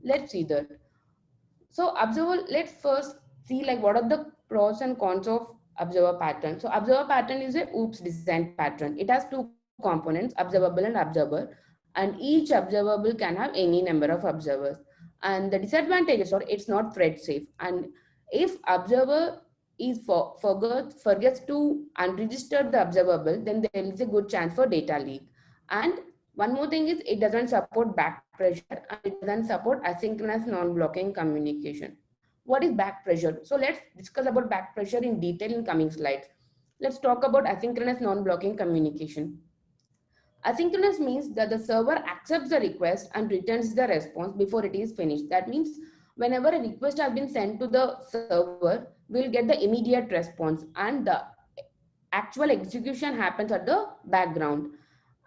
Let's see that. So observer, let's first see like what are the pros and cons of observer pattern. So observer pattern is a OOPS design pattern. It has two components, observable and observer, and each observable can have any number of observers. And the disadvantages are it's not thread safe. And if observer is forgets to unregister the observable, then there is a good chance for data leak. And one more thing is it doesn't support back pressure and it doesn't support asynchronous non-blocking communication. What is back pressure? So let's discuss about back pressure in detail in coming slides. Let's talk about asynchronous non-blocking communication. Asynchronous means that the server accepts the request and returns the response before it is finished. That means whenever a request has been sent to the server, we'll get the immediate response and the actual execution happens at the background.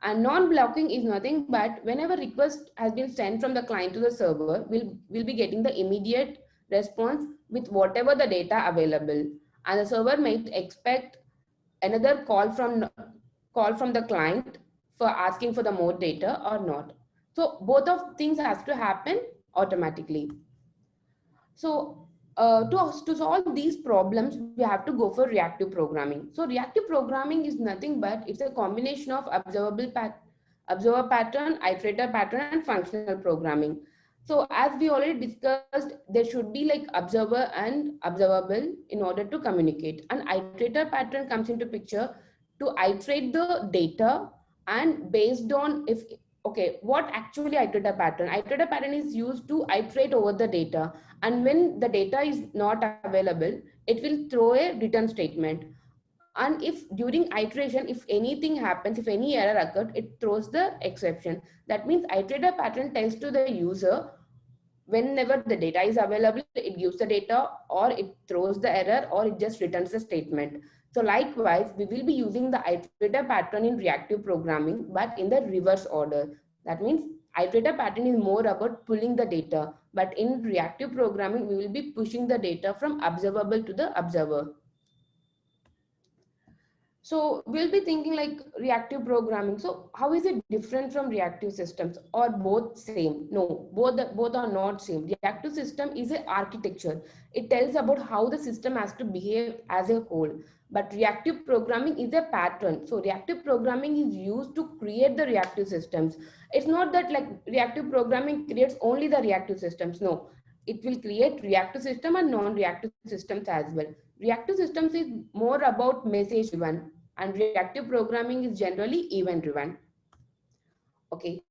And non-blocking is nothing but whenever request has been sent from the client to the server, we'll be getting the immediate response with whatever the data available. And the server might expect another call from the client for asking for the more data or not. So both of things has to happen automatically. So to solve these problems, we have to go for reactive programming. So reactive programming is nothing but it's a combination of observer pattern, iterator pattern, and functional programming. So as we already discussed, there should be like observer and observable in order to communicate. An iterator pattern comes into picture to iterate the data, and based on if okay, what actually iterator pattern? Iterator pattern is used to iterate over the data, and when the data is not available, it will throw a return statement. And if during iteration, if anything happens, if any error occurred, it throws the exception. That means iterator pattern tells to the user whenever the data is available, it gives the data, or it throws the error, or it just returns the statement. So likewise, we will be using the iterator pattern in reactive programming, but in the reverse order. That means iterator pattern is more about pulling the data, but in reactive programming, we will be pushing the data from observable to the observer. So we'll be thinking like reactive programming. So how is it different from reactive systems, or both same? No, both are not same. Reactive system is an architecture. It tells about how the system has to behave as a whole. But reactive programming is a pattern. So reactive programming is used to create the reactive systems. It's not that like reactive programming creates only the reactive systems. No, it will create reactive system and non-reactive systems as well. Reactive systems is more about message driven, and reactive programming is generally event driven. Okay,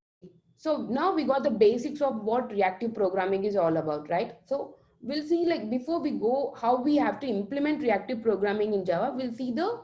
so now we got the basics of what reactive programming is all about, right? So we'll see like before we go how we have to implement reactive programming in Java, we'll see the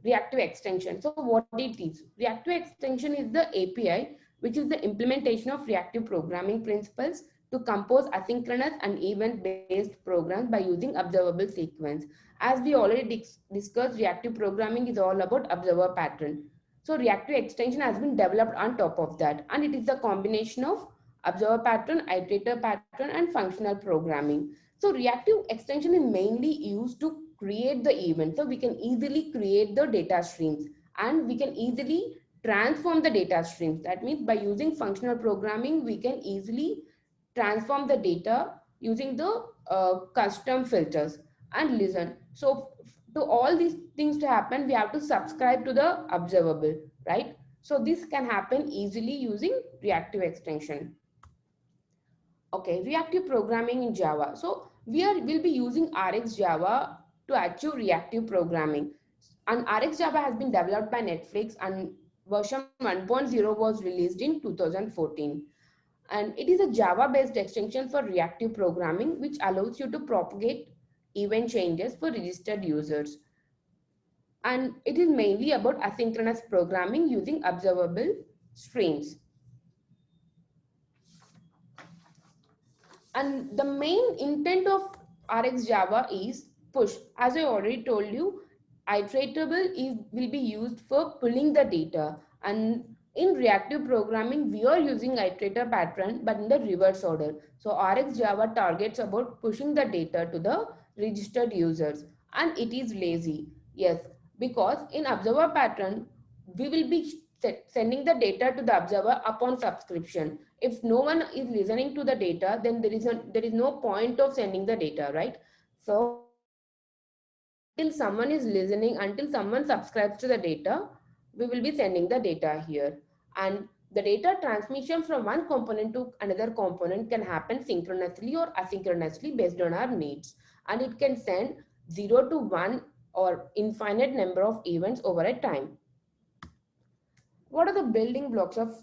reactive extension. So what it is, reactive extension is the API which is the implementation of reactive programming principles to compose asynchronous and event based programs by using observable sequence. As we already discussed, reactive programming is all about observer pattern. So reactive extension has been developed on top of that, and it is the combination of observer pattern, iterator pattern, and functional programming. So reactive extension is mainly used to create the event. So we can easily create the data streams, and we can easily transform the data streams. That means by using functional programming, we can easily transform the data using the custom filters. And listen, so to all these things to happen, we have to subscribe to the observable, right? So this can happen easily using reactive extension. Okay, reactive programming in Java. So we'll be using RX Java to achieve reactive programming. And RX Java has been developed by Netflix, and version 1.0 was released in 2014. And it is a Java-based extension for reactive programming, which allows you to propagate event changes for registered users. And it is mainly about asynchronous programming using observable streams. And the main intent of RX Java is push. As I already told you, will be used for pulling the data. And in reactive programming, we are using iterator pattern, but in the reverse order. So RX Java targets about pushing the data to the registered users, and it is lazy. Yes, because in observer pattern, we will be sending the data to the observer upon subscription. If no one is listening to the data, then there is no point of sending the data, right? So until someone is listening, until someone subscribes to the data, we will be sending the data here. And the data transmission from one component to another component can happen synchronously or asynchronously based on our needs. And it can send 0 to 1 or infinite number of events over a time. What are the building blocks of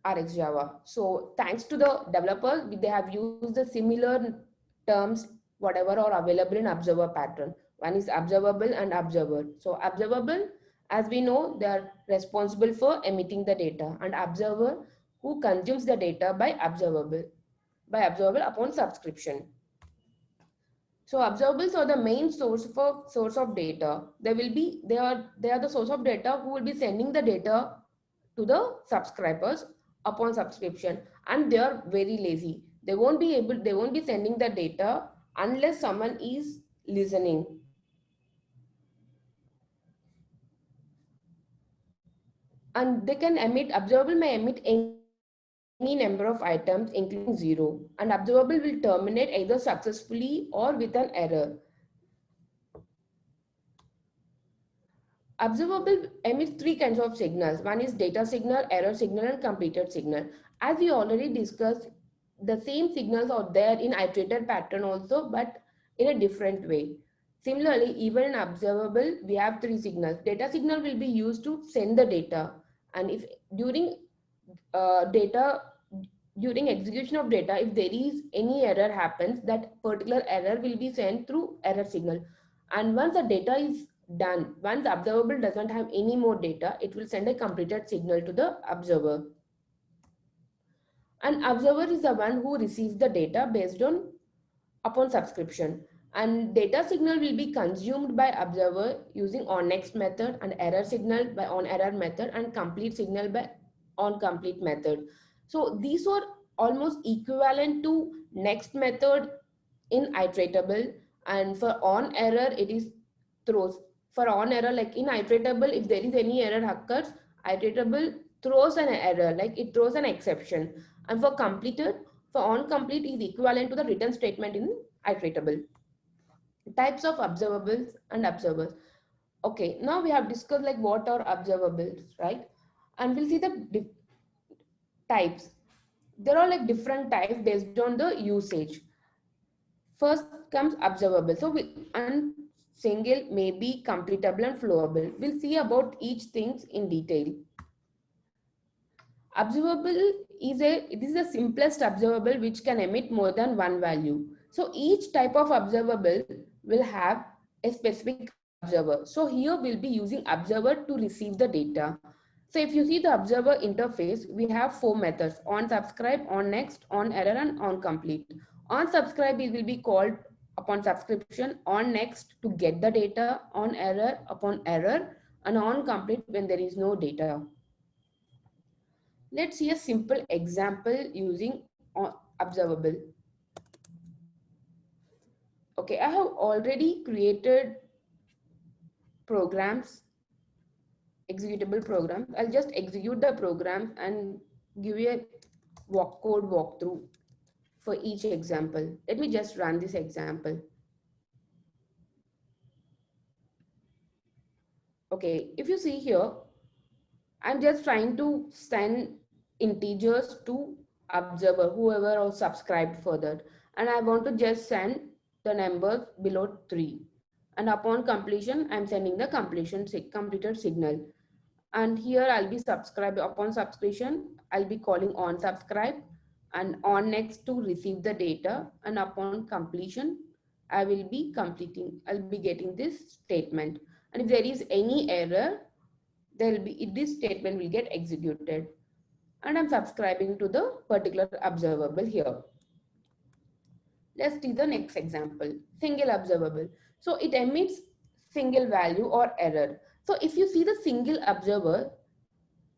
RxJava? So thanks to the developers, they have used the similar terms, whatever are available in observer pattern. One is observable and observer. So observable, as we know, they are responsible for emitting the data, and observer who consumes the data by observable upon subscription. So observables are the main source of data. They are the source of data who will be sending the data to the subscribers upon subscription, and they are very lazy. They won't be sending the data unless someone is listening. And they can emit observable may emit any number of items including 0, and observable will terminate either successfully or with an error. Observable emits three kinds of signals. One is data signal, error signal, and completed signal. As we already discussed, the same signals are there in iterated pattern also, but in a different way. Similarly, even in observable, we have three signals. Data signal will be used to send the data, and if during data during execution of data, if there is any error happens, that particular error will be sent through error signal. And once the data is done, once the observable doesn't have any more data, it will send a completed signal to the observer. And observer is the one who receives the data based on upon subscription. And data signal will be consumed by observer using on next method, and error signal by on error method, and complete signal by on complete method. So these are almost equivalent to next method in iteratable, and for on error it is throws. For on error, like in iteratable, if there is any error occurs, iteratable throws an error, like it throws an exception. And for completed, for on complete is equivalent to the return statement in iteratable. Types of observables and observers. Okay, now we have discussed like what are observables, right? And we'll see the types. There are like different types based on the usage. First comes observable. So and single, maybe, completable, and flowable. We'll see about each things in detail. Observable is the simplest observable which can emit more than one value. So each type of observable will have a specific observer. So here we'll be using observer to receive the data. So if you see the observer interface, we have four methods: on subscribe, on next, on error, and on complete. On subscribe, it will be called upon subscription, on next to get the data, on error upon error, and on complete when there is no data. Let's see a simple example using observable. Okay, I have already created programs, executable programs. I'll just execute the program and give you a code walkthrough for each example. Let me just run this example. Okay, if you see here, I'm just trying to send integers to observer, whoever or subscribed for that. And I want to just send the numbers below 3. And upon completion, I'm sending the completed signal. And here I'll be subscribed. Upon subscription, I'll be calling on subscribe and on next to receive the data. And upon completion, I'll be getting this statement. And if there is any error, this statement will get executed, and I'm subscribing to the particular observable here. Let's see the next example, single observable. So it emits single value or error. So if you see the single observer,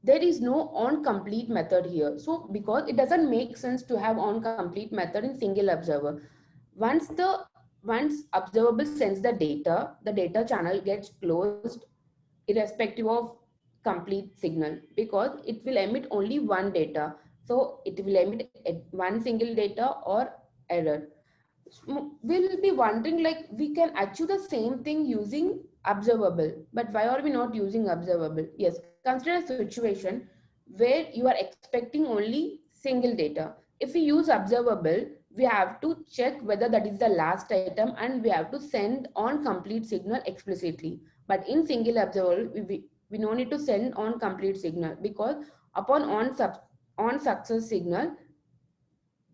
there is no on complete method here. So because it doesn't make sense to have on complete method in single observer. Once observable sends the data channel gets closed irrespective of complete signal, because it will emit only one data. So it will emit one single data or error. We'll be wondering like we can achieve the same thing using observable, but why are we not using observable? Yes, consider a situation where you are expecting only single data. If we use observable, we have to check whether that is the last item and we have to send on complete signal explicitly. But in single observable, we no need to send on complete signal, because upon on success signal,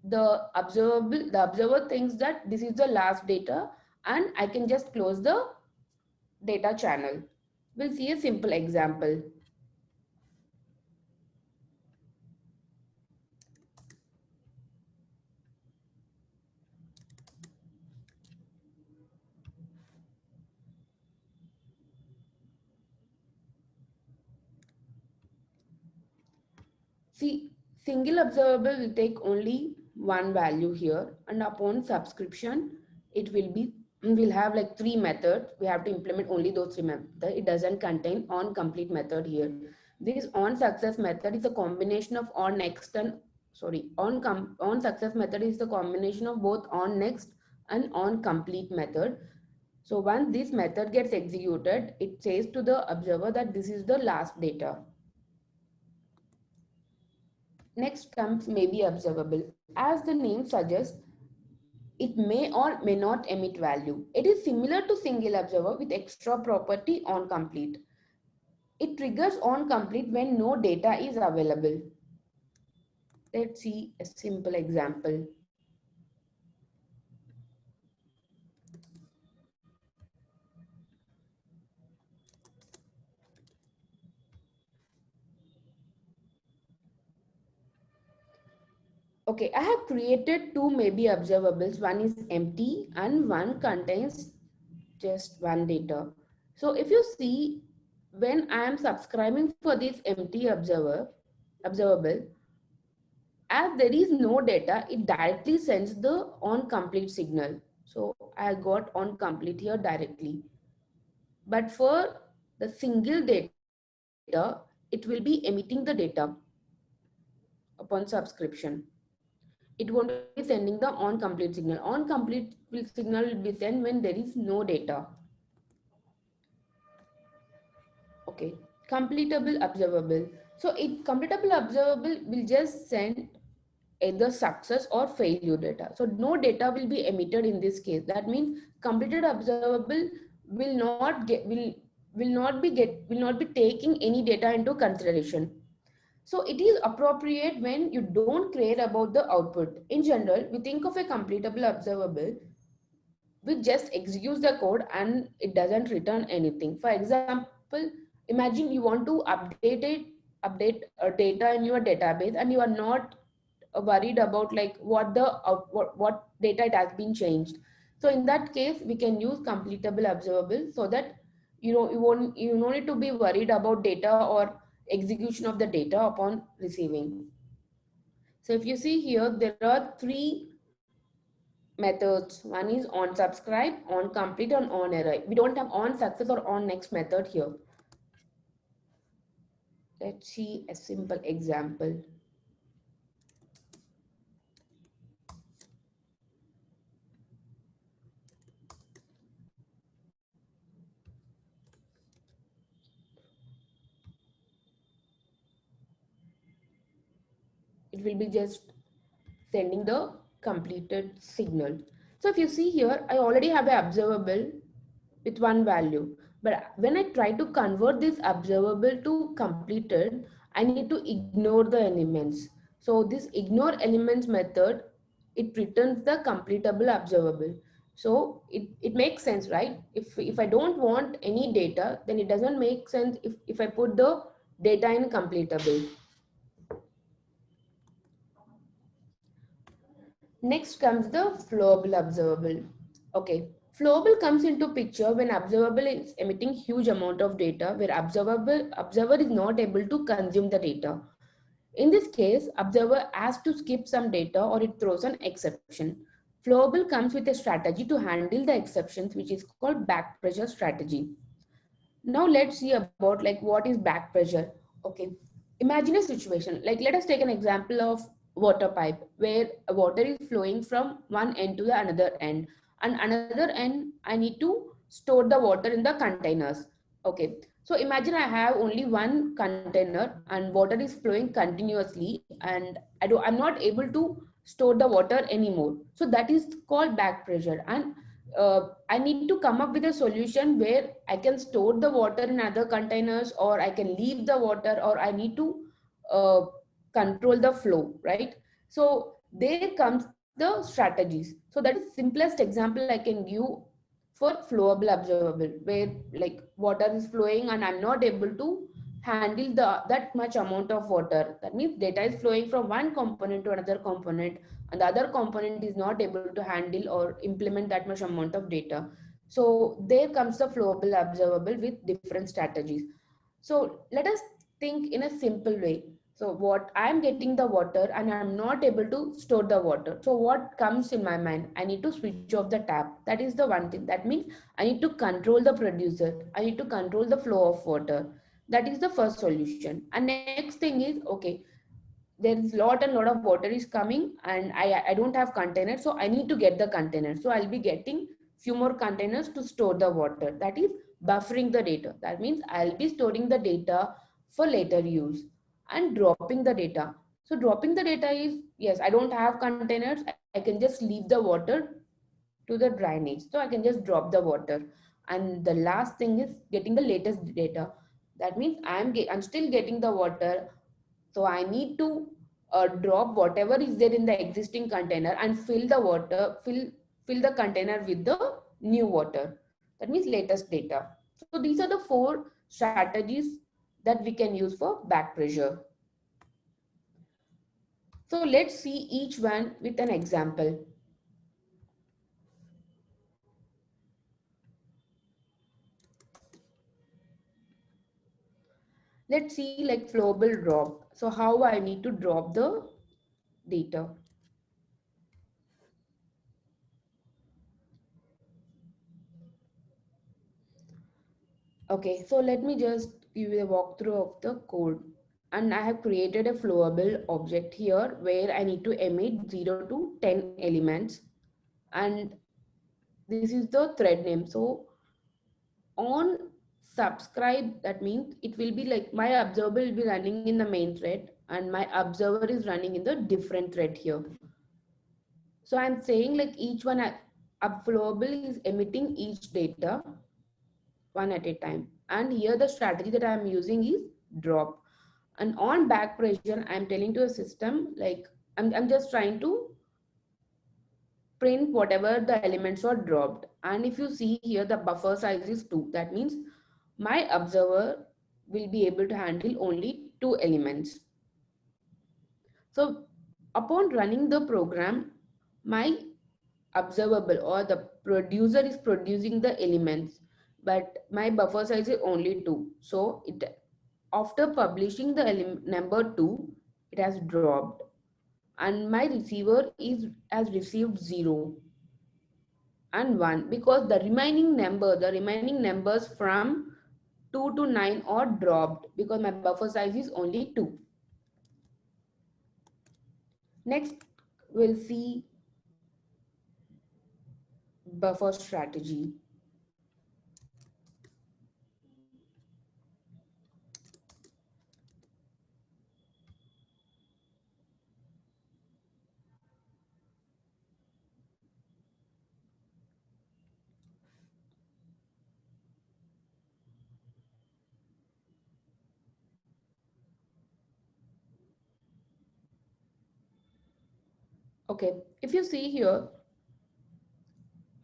the observer thinks that this is the last data and I can just close the data channel. We'll see a simple example. See, single observable will take only one value here, and upon subscription, it will have like three methods. We have to implement only those three methods. It doesn't contain on complete method here. This on success method is a combination of on next and on success method is the combination of both on next and on complete method. So once this method gets executed, it says to the observer that this is the last data. Next comes may be observable. As the name suggests, it may or may not emit value. It is similar to single observer with extra property on complete. It triggers on complete when no data is available. Let's see a simple example. Okay, I have created two maybe observables. One is empty and one contains just one data. So if you see, when I am subscribing for this empty observable, as there is no data, it directly sends the on complete signal. So I got on complete here directly. But for the single data, it will be emitting the data upon subscription. It won't be sending the on complete signal. On complete signal will be sent when there is no data. Okay, completable observable. So it completable observable will just send either success or failure data. So no data will be emitted in this case. That means completed observable will not be taking any data into consideration. So it is appropriate when you don't care about the output. In general, we think of a completable observable which just executes the code and it doesn't return anything. For example, imagine you want to update data in your database and you are not worried about like what data it has been changed. So in that case, we can use completable observable so that you don't need to be worried about data or execution of the data upon receiving. So if you see here, there are three methods. One is on subscribe, on complete, and on error. We don't have on success or on next method here. Let's see a simple example. It will be just sending the completed signal. So if you see here, I already have an observable with one value. But when I try to convert this observable to completed, I need to ignore the elements. So this ignore elements method, it returns the completable observable. So it makes sense, right? If I don't want any data, then it doesn't make sense if I put the data in completable. Next comes the flowable observable. Okay, flowable comes into picture when observable is emitting huge amount of data where observer is not able to consume the data. In this case, observer has to skip some data or it throws an exception. Flowable comes with a strategy to handle the exceptions, which is called back pressure strategy. Now let's see about like what is back pressure. Okay, Imagine a situation like, let us take an example of water pipe where water is flowing from one end to the another end, and another end I need to store the water in the containers. Okay, so imagine I have only one container and water is flowing continuously, and I'm not able to store the water anymore. So that is called back pressure. And I need to come up with a solution where I can store the water in other containers, or I can leave the water, or I need to uh, control the flow, right? So there comes the strategies. So that is simplest example I can give for flowable observable, where like water is flowing and I'm not able to handle that much amount of water. That means data is flowing from one component to another component, and the other component is not able to handle or implement that much amount of data. So there comes the flowable observable with different strategies. So let us think in a simple way. So what I'm getting the water and I'm not able to store the water. So what comes in my mind? I need to switch off the tap. That is the one thing. That means I need to control the producer. I need to control the flow of water. That is the first solution. And next thing is, okay, there is lot and lot of water is coming, and I don't have containers, so I need to get the containers. So I'll be getting few more containers to store the water. That is buffering the data. That means I'll be storing the data for later use. And dropping the data. So dropping the data is, yes, I don't have containers, I can just leave the water to the drainage, so I can just drop the water. And the last thing is getting the latest data. That means I'm still getting the water, so I need to drop whatever is there in the existing container and fill the container with the new water. That means latest data. So these are the four strategies that we can use for back pressure. So let's see each one with an example. Let's see like flowable drop. So how I need to drop the data. Okay, so let me just give you a walkthrough of the code. And I have created a flowable object here where I need to emit 0 to 10 elements. And this is the thread name. So on subscribe, that means it will be like my observer will be running in the main thread and my observer is running in the different thread here. So I'm saying like each one upflowable is emitting each data one at a time. And here the strategy that I'm using is drop. And on back pressure, I'm telling to a system like I'm just trying to print whatever the elements are dropped. And if you see here, the buffer size is 2. That means my observer will be able to handle only 2 elements. So upon running the program, my observable or the producer is producing the elements, but my buffer size is only 2. So it, after publishing the number 2, it has dropped, and my receiver is has received 0 and 1, because the remaining numbers from 2 to 9 are dropped because my buffer size is only 2. Next, we'll see buffer strategy. Okay, if you see here,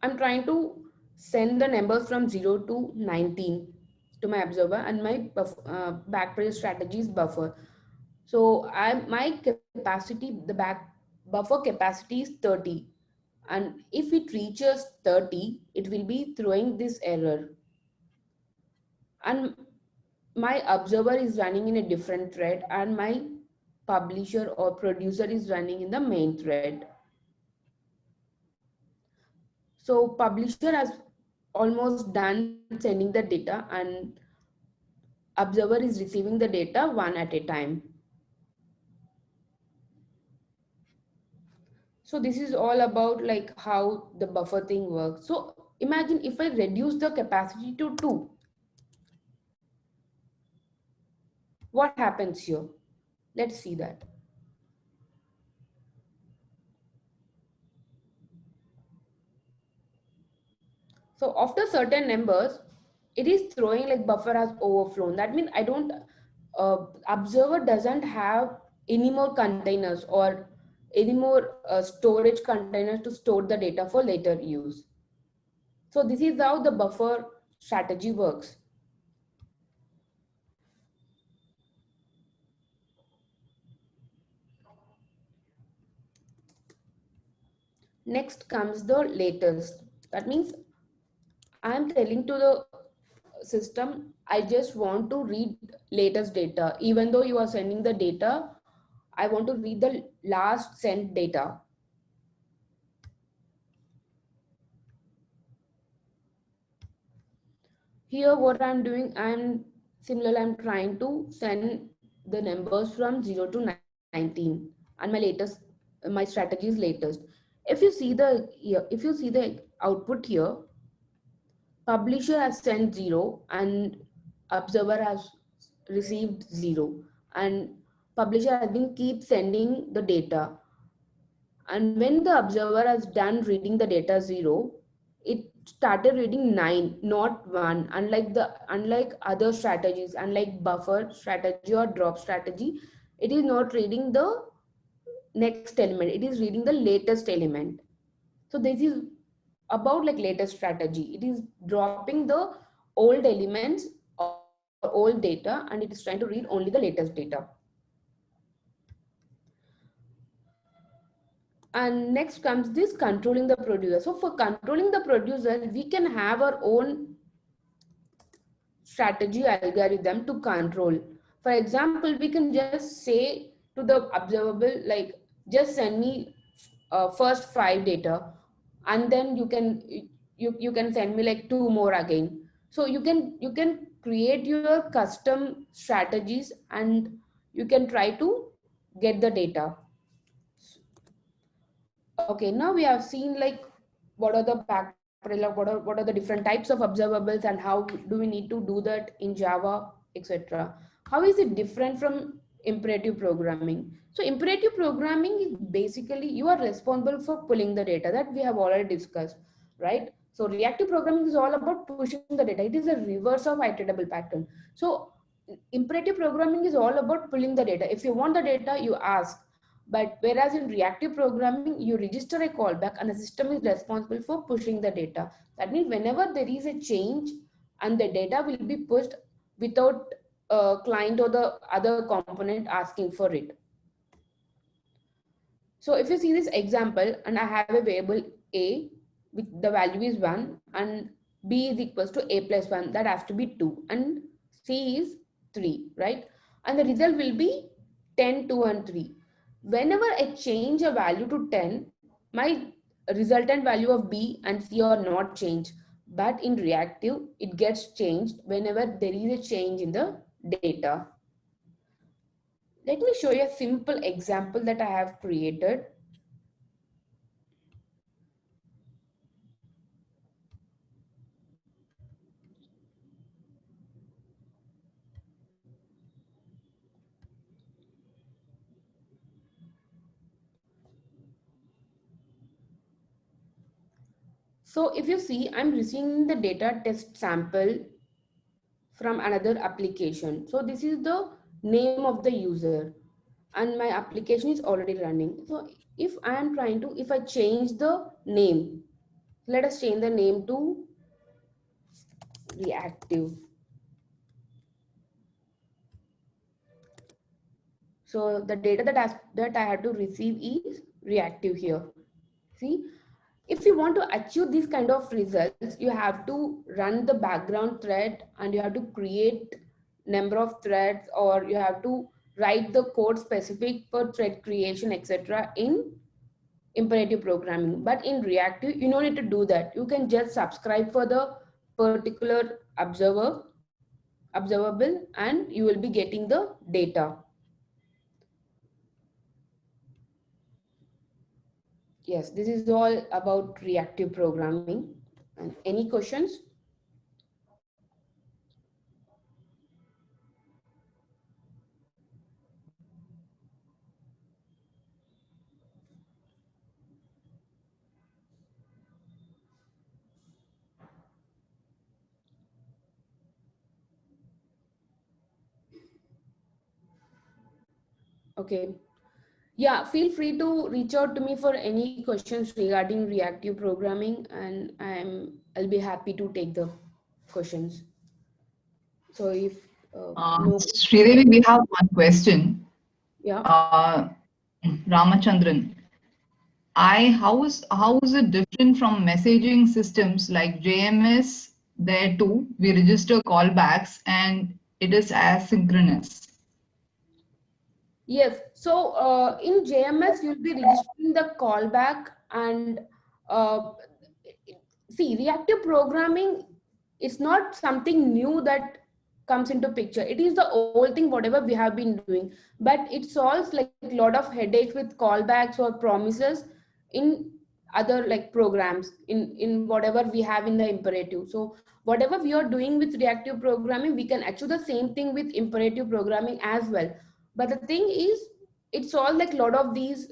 I'm trying to send the numbers from 0 to 19 to my observer, and my backpressure strategy is buffer. So my capacity, the back buffer capacity is 30. And if it reaches 30, it will be throwing this error. And my observer is running in a different thread, and my publisher or producer is running in the main thread. So publisher has almost done sending the data, and observer is receiving the data one at a time. So this is all about like how the buffer thing works. So imagine if I reduce the capacity to 2, what happens here? Let's see that. So after certain numbers, it is throwing like buffer has overflown. That means I don't, observer doesn't have any more containers or any more storage containers to store the data for later use. So this is how the buffer strategy works. Next comes the latest. That means I am telling to the system, I just want to read latest data. Even though you are sending the data, I want to read the last sent data. Here what I'm doing, I'm trying to send the numbers from 0 to 19, and my strategy is latest. If you see the output here, publisher has sent 0 and observer has received 0, and publisher has been keep sending the data, and when the observer has done reading the data 0, it started reading 9, not 1. Unlike other strategies, unlike buffer strategy or drop strategy, it is not reading the next element, it is reading the latest element. So this is about like latest strategy. It is dropping the old elements or old data, and it is trying to read only the latest data. And next comes this controlling the producer. So for controlling the producer, we can have our own strategy algorithm to control. For example, we can just say to the observable, like, just send me first 5 data, and then you can send me like 2 more again. So you can create your custom strategies, and you can try to get the data. Okay, now we have seen like what are the what are the different types of observables and how do we need to do that in Java, etc. How is it different from imperative programming? So imperative programming is basically you are responsible for pulling the data that we have already discussed, right? So reactive programming is all about pushing the data. It is a reverse of iterable pattern. So imperative programming is all about pulling the data. If you want the data, you ask. But whereas in reactive programming, you register a callback and the system is responsible for pushing the data. That means whenever there is a change, and the data will be pushed without client or the other component asking for it. So if you see this example, and I have a variable a with the value is 1, and b is equals to a plus 1, that has to be 2, and c is 3, right? And the result will be 10, 2 and 3. Whenever I change a value to 10, my resultant value of b and c are not changed. But in reactive, it gets changed whenever there is a change in the data. Let me show you a simple example that I have created. So if you see, I'm receiving the data test sample from another application. So this is the name of the user, and my application is already running. So if I am trying to, if I change the name, let us change the name to reactive. So the data that I have to receive is reactive here. See, if you want to achieve this kind of results, you have to run the background thread, and you have to create number of threads, or you have to write the code specific for thread creation, etc. in imperative programming. But in reactive, you don't need to do that. You can just subscribe for the particular observer, observable, and you will be getting the data. Yes, this is all about reactive programming. And any questions? Okay. Yeah, feel free to reach out to me for any questions regarding reactive programming, and I'll be happy to take the questions. So if no, Sridevi, we have one question. yeah. Ramachandran, how is it different from messaging systems like JMS? There too, we register callbacks and it is asynchronous. Yes. So in JMS, you'll be registering the callback, and uh, see, reactive programming is not something new that comes into picture. It is the old thing, whatever we have been doing, but it solves like a lot of headaches with callbacks or promises in other like programs in whatever we have in the imperative. So whatever we are doing with reactive programming, we can achieve the same thing with imperative programming as well. But the thing is, it's all like a lot of these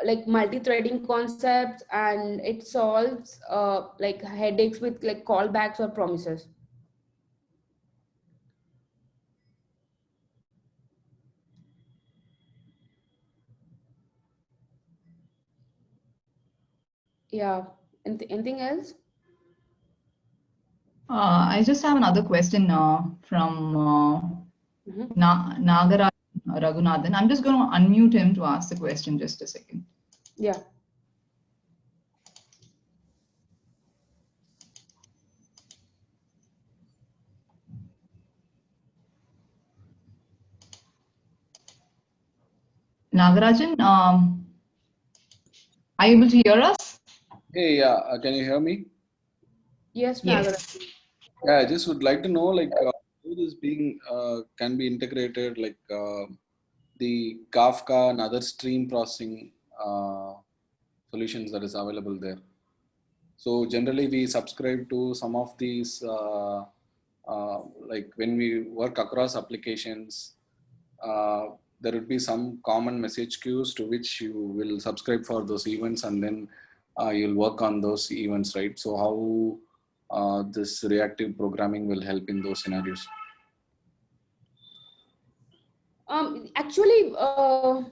like multi-threading concepts, and it solves like headaches with like callbacks or promises. Yeah. Anything else? I just have another question from Mhm. Nagaraj Raghunathan. I'm just going to unmute him to ask the question. Just a second. Yeah. Nagarajan, are you able to hear us? Hey, yeah, can you hear me? Yes, Nagaraj. Yes. Yeah, I just would like to know like how this being can be integrated, like the Kafka and other stream processing solutions that is available there. So generally we subscribe to some of these like when we work across applications, uh, there would be some common message queues to which you will subscribe for those events, and then you'll work on those events, right? So how this reactive programming will help in those scenarios? Actually,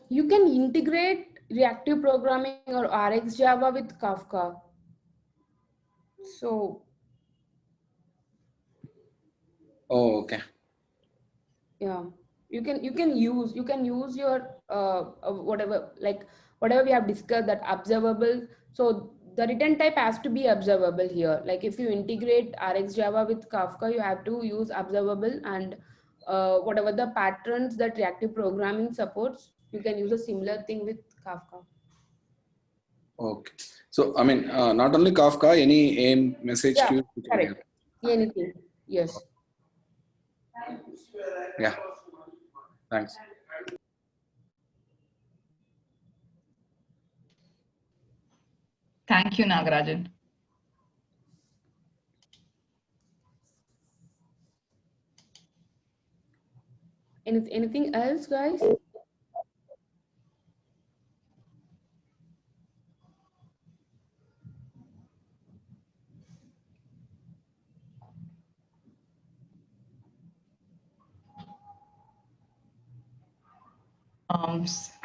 you can integrate reactive programming or RxJava with Kafka. So Oh, okay. yeah, you can use your whatever, like whatever we have discussed, that observable. So the return type has to be observable here. Like if you integrate RxJava with Kafka, you have to use observable, and whatever the patterns that reactive programming supports, you can use a similar thing with Kafka. Okay. So I mean, not only Kafka, any AIM message Yeah, queue you can help. correct. Anything. Yes. Yeah. Thanks. Thank you, Nagarajan. Anything else, guys?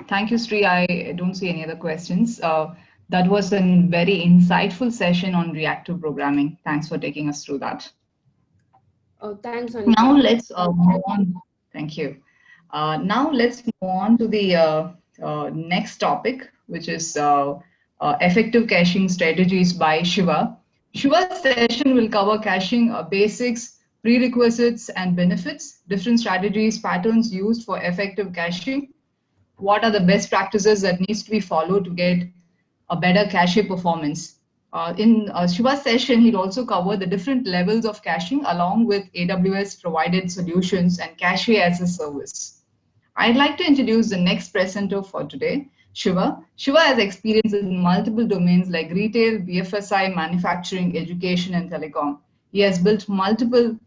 Thank you, Sri. I don't see any other questions. That was a very insightful session on reactive programming. Thanks for taking us through that. Oh, thanks, Now Anika. let's move on. Thank you. Now let's move on to the next topic, which is effective caching strategies by Shiva. Shiva's session will cover caching basics, prerequisites, and benefits, different strategies, patterns used for effective caching. What are the best practices that needs to be followed to get a better cache performance? In Shiva's session, he'll also cover the different levels of caching along with AWS provided solutions and cache as a service. I'd like to introduce the next presenter for today, Shiva. Shiva has experience in multiple domains like retail, BFSI, manufacturing, education, and telecom. He has built multiple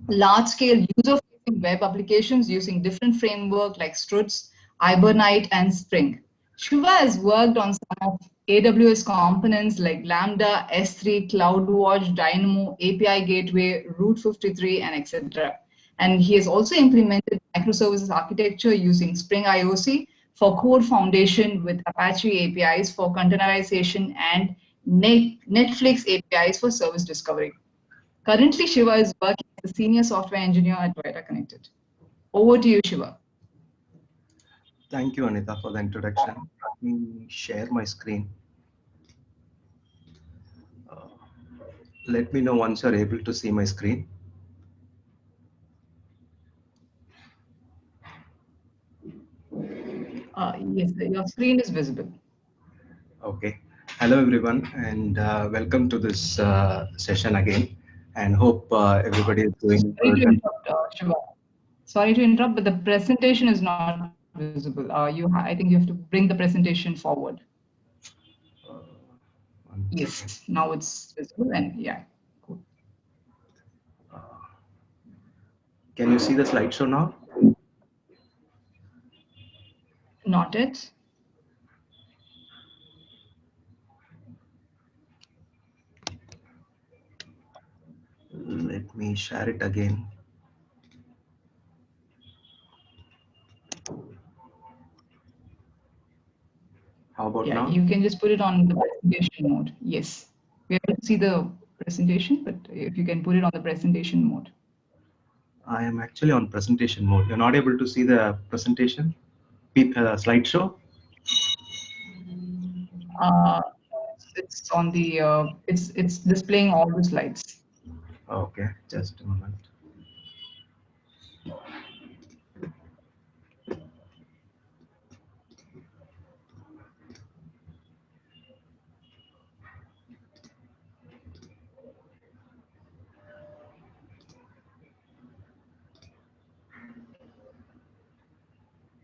large-scale user-facing web applications using different frameworks like Struts, Hibernate, and Spring. Shiva has worked on some of AWS components like Lambda, S3, CloudWatch, Dynamo, API Gateway, Route 53, and etc. And he has also implemented microservices architecture using Spring IOC for code foundation with Apache APIs for containerization and Netflix APIs for service discovery. Currently, Shiva is working as a senior software engineer at Toyota Connected. Over to you, Shiva. Thank you, Anita, for the introduction. Let me share my screen. Let me know once you're able to see my screen. Yes, your screen is visible. Okay. Hello, everyone, and welcome to this session again. And hope everybody is doing Sorry good. to interrupt, Shiva. Sorry to interrupt, but the presentation is not visible. I think you have to bring the presentation forward. Yes, now it's visible, and yeah, cool. Can you see the slideshow now? Not it. Let me share it again. How about now? You can just put it on the presentation mode. Yes, we are able to see the presentation, but if you can put it on the presentation mode. I am actually on presentation mode. You're not able to see the presentation slideshow? It's on the it's displaying all the slides. Okay, just a moment.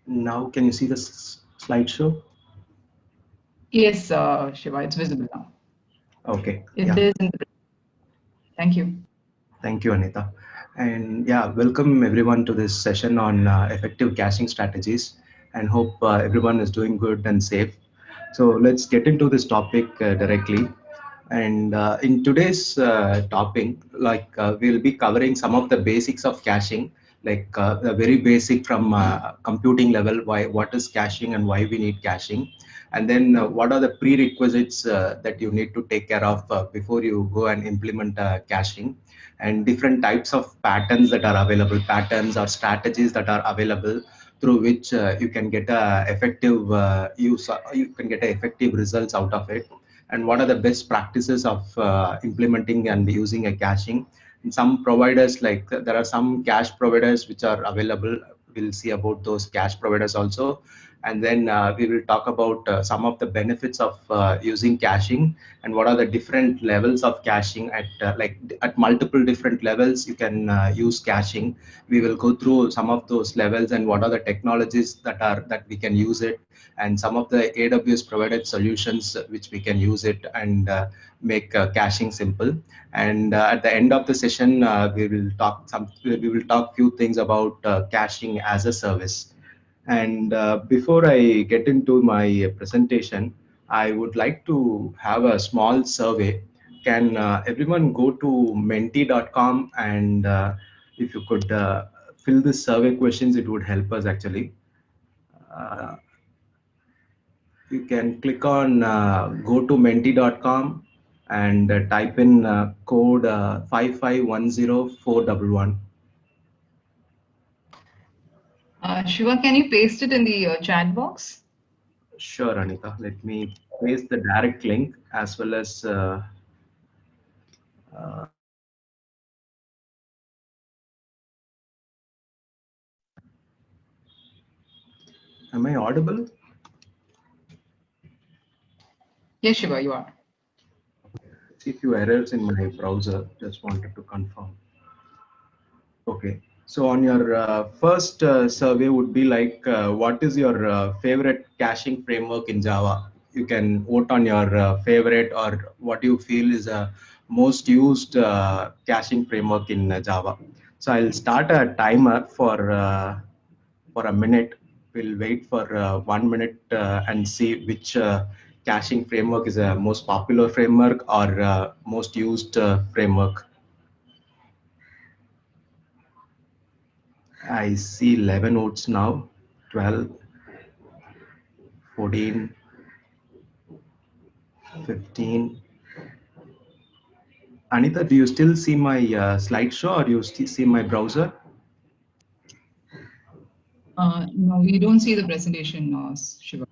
Now, can you see the slideshow? Yes, Shiva, it's visible now. Okay. It Yeah. is in the. Thank you. Thank you, Anita. And yeah, welcome everyone to this session on effective caching strategies, and hope everyone is doing good and safe. So let's get into this topic directly. And in today's topic, we'll be covering some of the basics of caching, like the very basic from computing level, what is caching and why we need caching, and then what are the prerequisites that you need to take care of before you go and implement caching, and different types of patterns that are available, patterns or strategies that are available through which you can get a effective you can get a effective results out of it, and what are the best practices of implementing and using a caching. And some providers, like there are some cache providers which are available. We'll see about those cache providers also, and then we will talk about some of the benefits of using caching, and what are the different levels of caching at at multiple different levels you can use caching. We will go through some of those levels and what are the technologies that we can use it, and some of the AWS provided solutions which we can use it and make caching simple. And at the end of the session, we will talk few things about caching as a service. And before I get into my presentation, I would like to have a small survey. Can everyone go to menti.com, and if you could fill this survey questions, it would help us actually. Uh, you can click on go to menti.com and type in code 5510411. Shiva, can you paste it in the chat box? Sure, Anita. Let me paste the direct link as well as uh, am I audible? Yes, Shiva, you are. see a few errors in my browser. Just wanted to confirm. Okay. So on your first survey would be like, what is your favorite caching framework in Java? You can vote on your favorite or what you feel is a most used caching framework in Java. So I'll start a timer for a minute. We'll wait for 1 minute and see which caching framework is a most popular framework or most used framework. I see 11 votes now, 12, 14, 15. Anita, do you still see my slideshow or you still see my browser? No, we don't see the presentation, Shiva.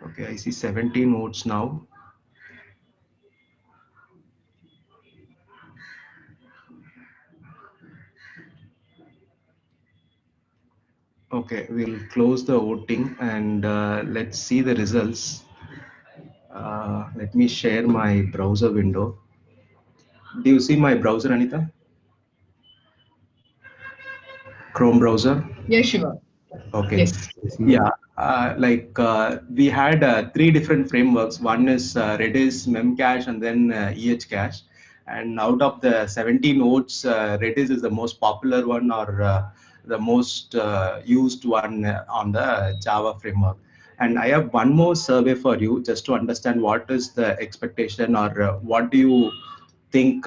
Okay, I see 17 votes now. Okay, we'll close the voting and let's see the results. Let me share my browser window. Do you see my browser, Anita? Chrome browser? Yes, Shiva. Okay. Yes. Yeah, we had three different frameworks. One is Redis, Memcache, and then EHCache. And out of the 17 votes, Redis is the most popular one or the most used one on the Java framework. And I have one more survey for you just to understand what is the expectation or what do you think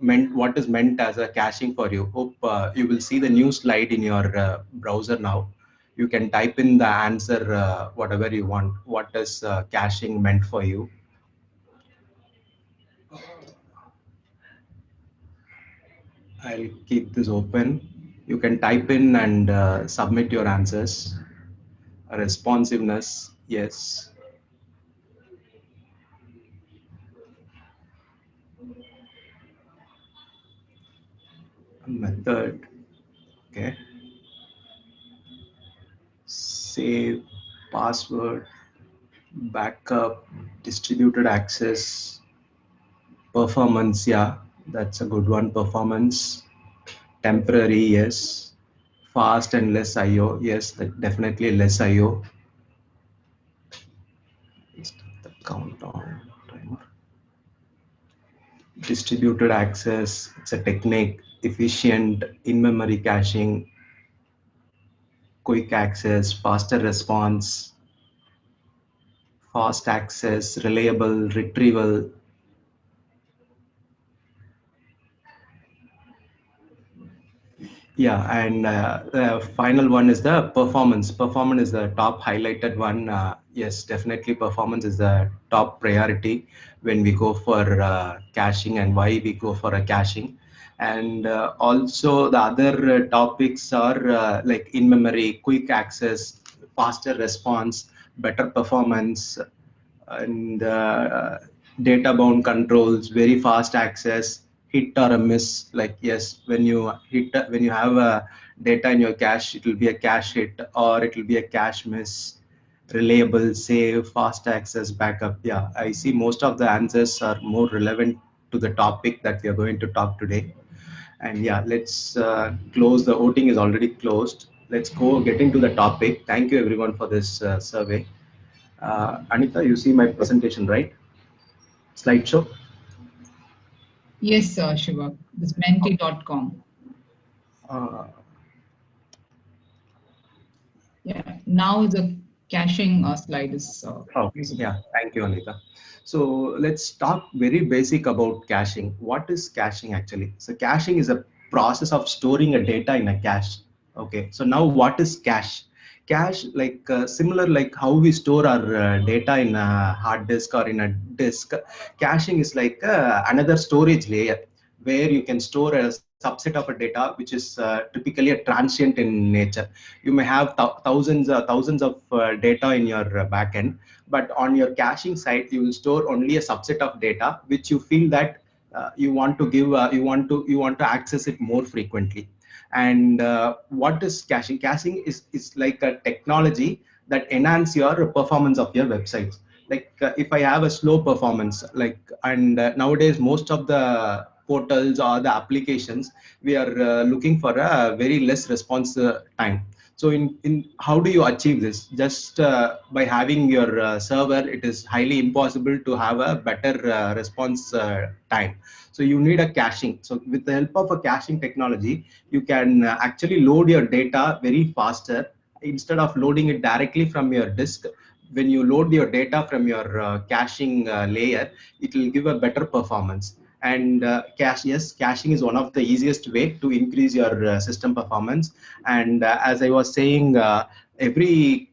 meant, what is meant as a caching for you. Hope you will see the new slide in your browser now. You can type in the answer whatever you want. What is caching meant for you? I'll keep this open. You can type in and submit your answers. Responsiveness, yes. Method, okay. Save, password, backup, distributed access, performance, yeah, that's a good one. Performance, temporary, yes. Fast and less IO, yes, definitely less IO. The countdown timer. Distributed access, it's a technique. Efficient in-memory caching, quick access, faster response, fast access, reliable retrieval. Yeah, and the final one is the performance. Performance is the top highlighted one. Yes, definitely performance is the top priority when we go for caching and why we go for a caching. And also the other topics are like in-memory, quick access, faster response, better performance, and data bound controls, very fast access, hit or a miss. Like yes, when you hit, when you have a data in your cache, it will be a cache hit or it will be a cache miss. Reliable, save, fast access, backup. Yeah, I see most of the answers are more relevant to the topic that we are going to talk today. And yeah, let's close. The voting is already closed. Let's go get into the topic. Thank you everyone for this survey. Anita, you see my presentation, right? Slideshow. Yes, Shiva. This menti.com. Uh, Yeah. Now the caching slide is okay. visible. Yeah. Thank you, Anita. So let's talk very basic about caching. What is caching actually? So caching is a process of storing a data in a cache. Okay. So now what is cache? Cache, like similar like how we store our data in a hard disk or in a disk. Caching is like another storage layer where you can store a certain subset of a data which is typically a transient in nature. You may have thousands of data in your backend, but on your caching side, you will store only a subset of data which you feel that you want to give, you want to access it more frequently. And what is caching? Caching is like a technology that enhance your performance of your websites. Like if I have a slow performance, like, and nowadays most of the portals or the applications, we are looking for a very less response time. So in how do you achieve this? Just by having your server, it is highly impossible to have a better response time. So you need a caching. So with the help of a caching technology, you can actually load your data very faster. Instead of loading it directly from your disk, when you load your data from your caching layer, it will give a better performance. And yes, caching is one of the easiest way to increase your system performance. And as I was saying, every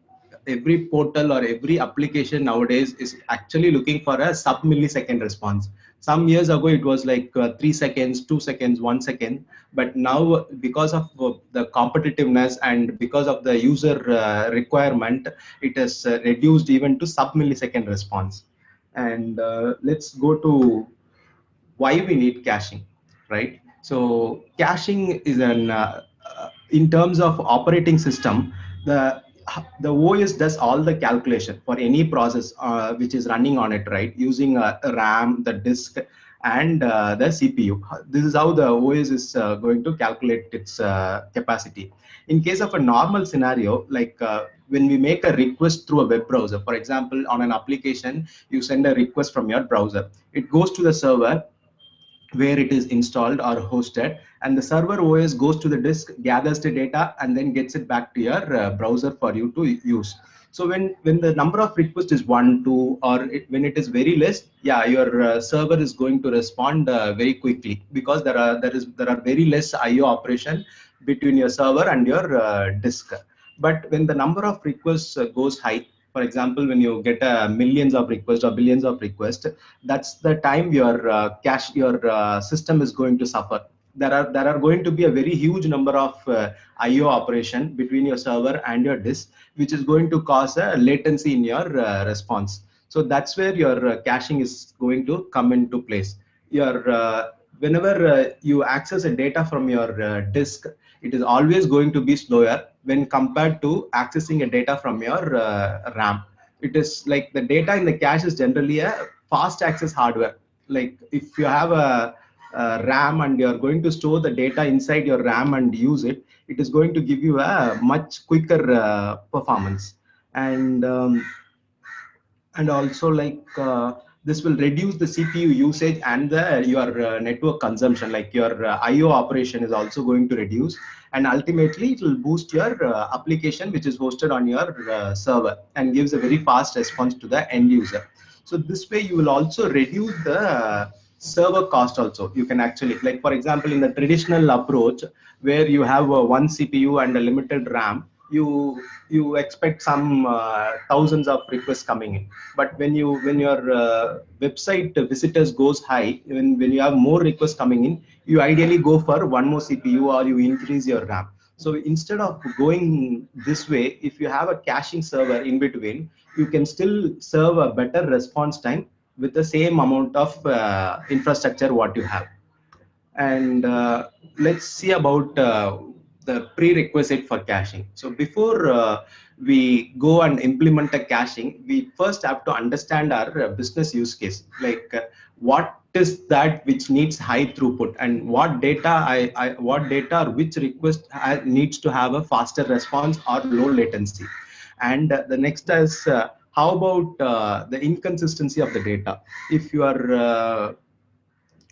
portal or every application nowadays is actually looking for a sub millisecond response. Some years ago it was like 3 seconds, 2 seconds, 1 second, but now because of the competitiveness and because of the user requirement, it has reduced even to sub millisecond response. And let's go to why we need caching, right? So caching is an in terms of operating system, the OS does all the calculation for any process which is running on it, right? Using RAM, the disk, and the CPU. This is how the OS is going to calculate its capacity. In case of a normal scenario, like when we make a request through a web browser, for example, on an application, you send a request from your browser. It goes to the server where it is installed or hosted, and the server OS goes to the disk, gathers the data, and then gets it back to your browser for you to use. So when the number of requests is 1, 2, or when it is very less, yeah, your server is going to respond very quickly, because there are very less IO operation between your server and your disk. But when the number of requests goes high, for example, when you get millions of requests or billions of requests, that's the time your system is going to suffer. There are going to be a very huge number of IO operation between your server and your disk, which is going to cause a latency in your response. So that's where your caching is going to come into place. Your whenever you access a data from your disk, it is always going to be slower when compared to accessing a data from your RAM. It is like the data in the cache is generally a fast access hardware. Like if you have a RAM and you're going to store the data inside your RAM and use it, it is going to give you a much quicker performance. And also like this will reduce the CPU usage and your network consumption. Like your IO operation is also going to reduce, and ultimately it will boost your application which is hosted on your server and gives a very fast response to the end user. So this way you will also reduce the server cost also. You can actually, like for example, in the traditional approach where you have one CPU and a limited RAM, you expect some thousands of requests coming in. But when your website visitors goes high, when you have more requests coming in, you ideally go for one more CPU or you increase your RAM. So instead of going this way, if you have a caching server in between, you can still serve a better response time with the same amount of infrastructure what you have. And let's see about the prerequisite for caching. So before we go and implement a caching, we first have to understand our business use case. Like what is that which needs high throughput, and what data or which request needs to have a faster response or low latency. And the next is how about the inconsistency of the data. If you are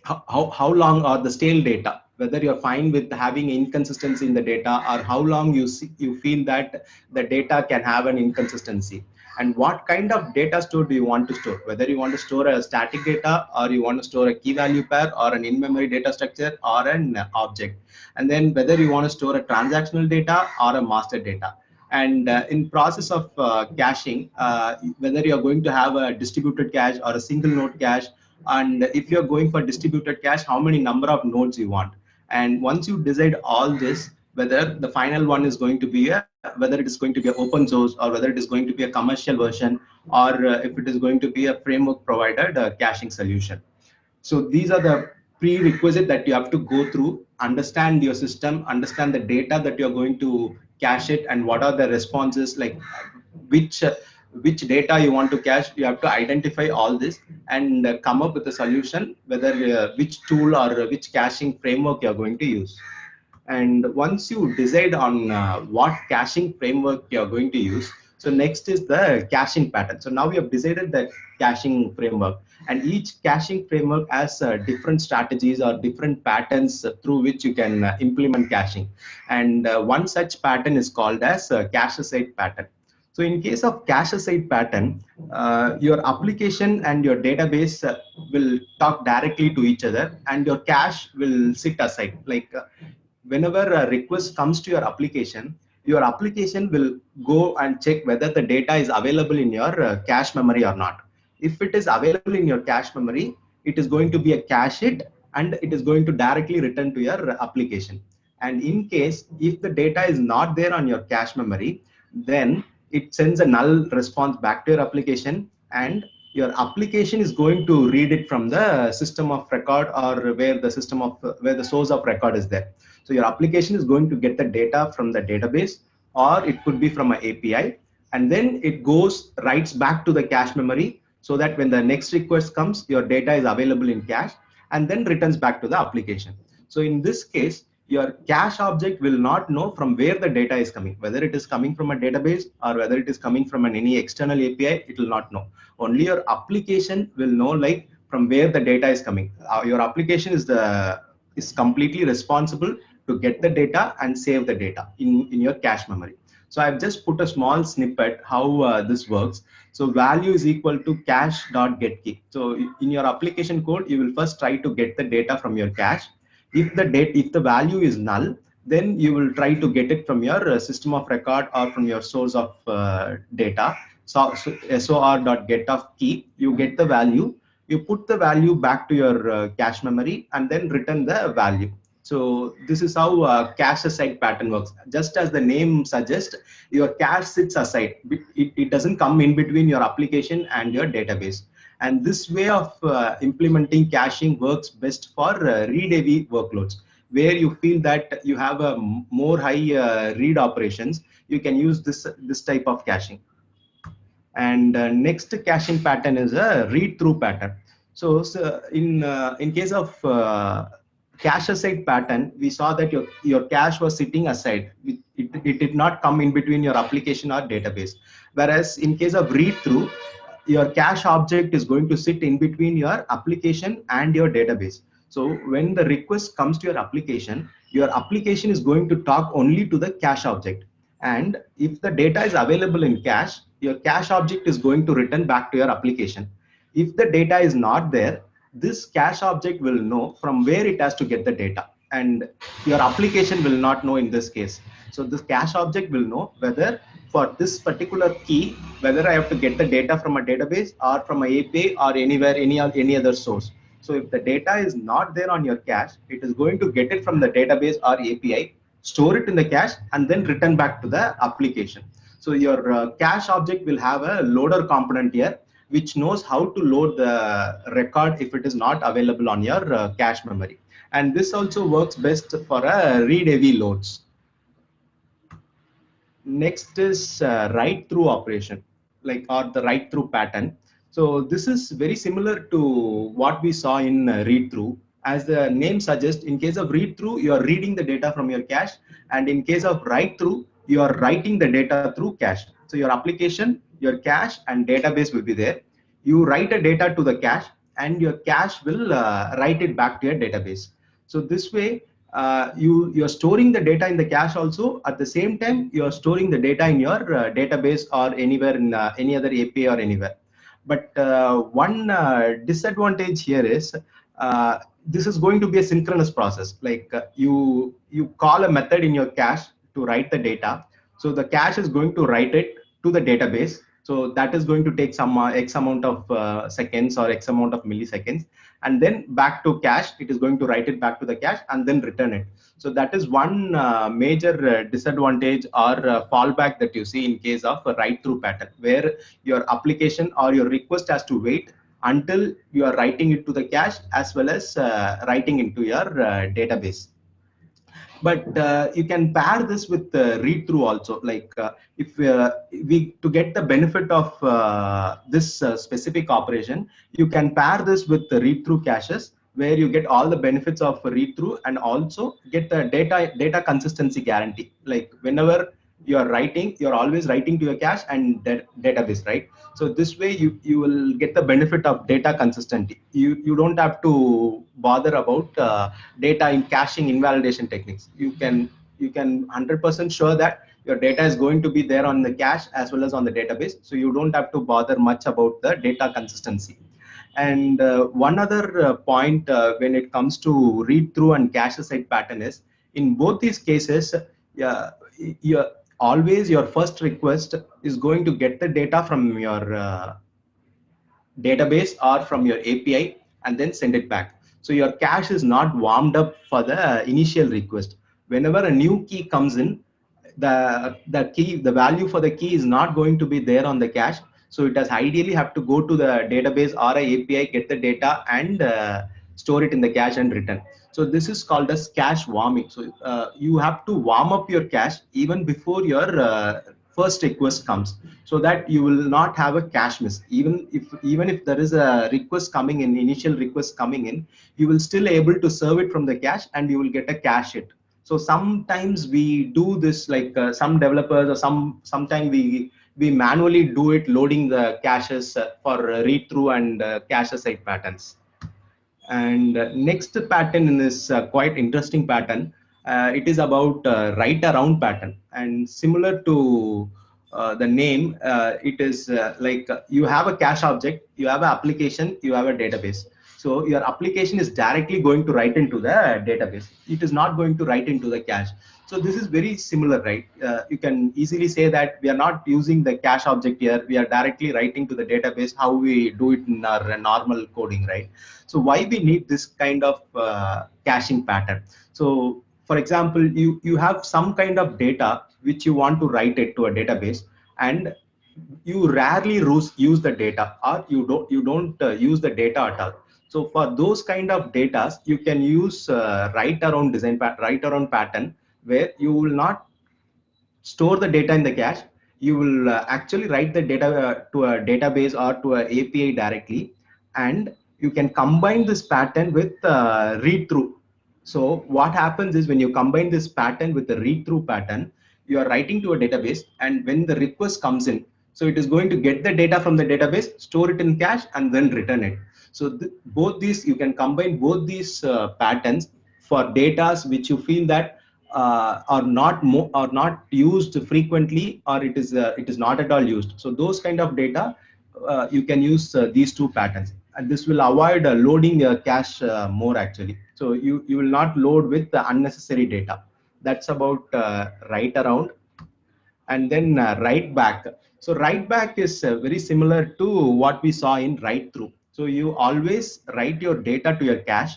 how long are the stale data, whether you're fine with having inconsistency in the data, or how long you feel that the data can have an inconsistency, and what kind of data store do you want to store, whether you want to store a static data or you want to store a key value pair or an in-memory data structure or an object, and then whether you want to store a transactional data or a master data. And in process of caching, whether you're going to have a distributed cache or a single node cache, and if you're going for distributed cache, how many number of nodes you want. And once you decide all this, whether the final one is going to be whether it is going to be an open source, or whether it is going to be a commercial version, or if it is going to be a framework provided caching solution. So these are the prerequisite that you have to go through, understand your system, understand the data that you're going to cache it, and what are the responses, like which which data you want to cache. You have to identify all this and come up with a solution, whether which tool or which caching framework you're going to use. And once you decide on what caching framework you're going to use, so next is the caching pattern. So now we have decided that caching framework, and each caching framework has different strategies or different patterns through which you can implement caching. And one such pattern is called as cache aside pattern. So in case of cache aside pattern, your application and your database will talk directly to each other, and your cache will sit aside. Like whenever a request comes to your application will go and check whether the data is available in your cache memory or not. If it is available in your cache memory, it is going to be a cache hit, and it is going to directly return to your application. And in case if the data is not there on your cache memory, then it sends a null response back to your application, and your application is going to read it from the system of record, or where the source of record is there. So your application is going to get the data from the database, or it could be from an API, and then it writes back to the cache memory, so that when the next request comes, your data is available in cache, and then returns back to the application. So in this case, your cache object will not know from where the data is coming, whether it is coming from a database or whether it is coming from any external API. It will not know. Only your application will know, like, from where the data is coming. Your application is completely responsible to get the data and save the data in your cache memory. So I've just put a small snippet how this works. So value is equal to cache.getKey. So in your application code, you will first try to get the data from your cache. If the value is null, then you will try to get it from your system of record or from your source of data. So sor.get of key, you get the value, you put the value back to your cache memory, and then return the value. So this is how cache aside pattern works. Just as the name suggests, your cache sits aside. It doesn't come in between your application and your database. And this way of implementing caching works best for read-heavy workloads, where you feel that you have a more high read operations. You can use this type of caching. And next caching pattern is a read-through pattern. So in case of cache aside pattern, we saw that your cache was sitting aside. It did not come in between your application or database. Whereas in case of read-through, your cache object is going to sit in between your application and your database. So when the request comes to your application is going to talk only to the cache object. And if the data is available in cache, your cache object is going to return back to your application. If the data is not there, this cache object will know from where it has to get the data, and your application will not know in this case. So this cache object will know whether for this particular key, whether I have to get the data from a database or from an API or anywhere, any other source. So if the data is not there on your cache, it is going to get it from the database or API, store it in the cache, and then return back to the application. So your cache object will have a loader component here, which knows how to load the record if it is not available on your cache memory. And this also works best for read-heavy loads. Next is write-through operation, or the write-through pattern. So this is very similar to what we saw in read-through. As the name suggests, in case of read-through, you are reading the data from your cache, and in case of write-through, you are writing the data through cache. So your application, your cache, and database will be there. You write a data to the cache, and your cache will write it back to your database. So this way, you're storing the data in the cache also. At the same time, you're storing the data in your database or anywhere in any other API or anywhere. But one disadvantage here is this is going to be a synchronous process. You call a method in your cache to write the data. So the cache is going to write it to the database. So that is going to take some X amount of seconds or X amount of milliseconds. And then back to cache, it is going to write it back to the cache and then return it. So that is one major disadvantage or fallback that you see in case of a write-through pattern, where your application or your request has to wait until you are writing it to the cache as well as writing into your database. But you can pair this with read through also. Like if we to get the benefit of this specific operation, you can pair this with the read through caches, where you get all the benefits of read through and also get the data consistency guarantee. Like whenever you are writing, you're always writing to your cache and database, right? So this way you will get the benefit of data consistency. You don't have to bother about data in caching invalidation techniques. You can 100% sure that your data is going to be there on the cache as well as on the database, so you don't have to bother much about the data consistency. And one other point when it comes to read through and cache side pattern is, in both these cases, always your first request is going to get the data from your database or from your API and then send it back. So your cache is not warmed up for the initial request. Whenever a new key comes in, the value for the key is not going to be there on the cache. So it does ideally have to go to the database or a API, get the data and store it in the cache and return. So this is called as cache warming. So you have to warm up your cache even before your first request comes, so that you will not have a cache miss. Even if there is a request coming in, initial request coming in, you will still able to serve it from the cache and you will get a cache hit. So sometimes we do this, like some developers, or sometimes we manually do it, loading the caches for read through and cache side patterns. And next pattern in this quite interesting pattern, it is about write around pattern. And similar to the name, it is like you have a cache object, you have an application, you have a database. So your application is directly going to write into the database. It is not going to write into the cache. So this is very similar, right? You can easily say that we are not using the cache object here. We are directly writing to the database, how we do it in our normal coding, right? So why we need this kind of caching pattern? So for example, you have some kind of data which you want to write it to a database, and you rarely use the data, or you don't use the data at all. So for those kind of data, you can use write around pattern, where you will not store the data in the cache. You will actually write the data to a database or to an API directly, and you can combine this pattern with read through. So what happens is, when you combine this pattern with the read through pattern, you are writing to a database, and when the request comes in, so it is going to get the data from the database, store it in cache, and then return it. So both these, you can combine both these patterns for data which you feel that are not used frequently, or it is not at all used. So those kind of data, you can use these two patterns, and this will avoid loading your cache more actually. So you will not load with the unnecessary data. That's about write around. And then write back. So write back is very similar to what we saw in write through. So you always write your data to your cache,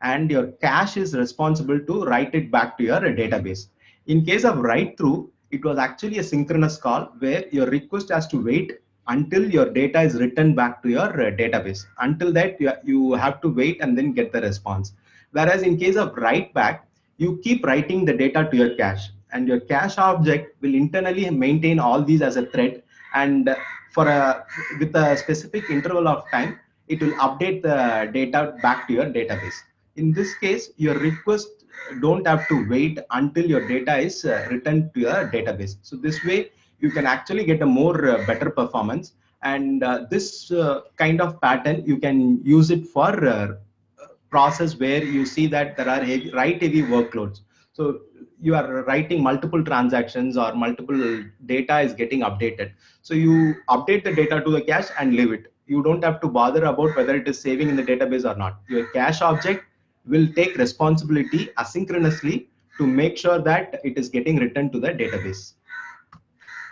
and your cache is responsible to write it back to your database. In case of write through, it was actually a synchronous call, where your request has to wait until your data is written back to your database. Until that, you have to wait and then get the response. Whereas in case of write back, you keep writing the data to your cache, and your cache object will internally maintain all these as a thread, and with a specific interval of time, it will update the data back to your database. In this case, your request don't have to wait until your data is returned to your database. So this way you can actually get a more better performance. And this kind of pattern, you can use it for process where you see that there are write heavy workloads. So you are writing multiple transactions, or multiple data is getting updated. So you update the data to the cache and leave it. You don't have to bother about whether it is saving in the database or not. Your cache object will take responsibility asynchronously to make sure that it is getting returned to the database.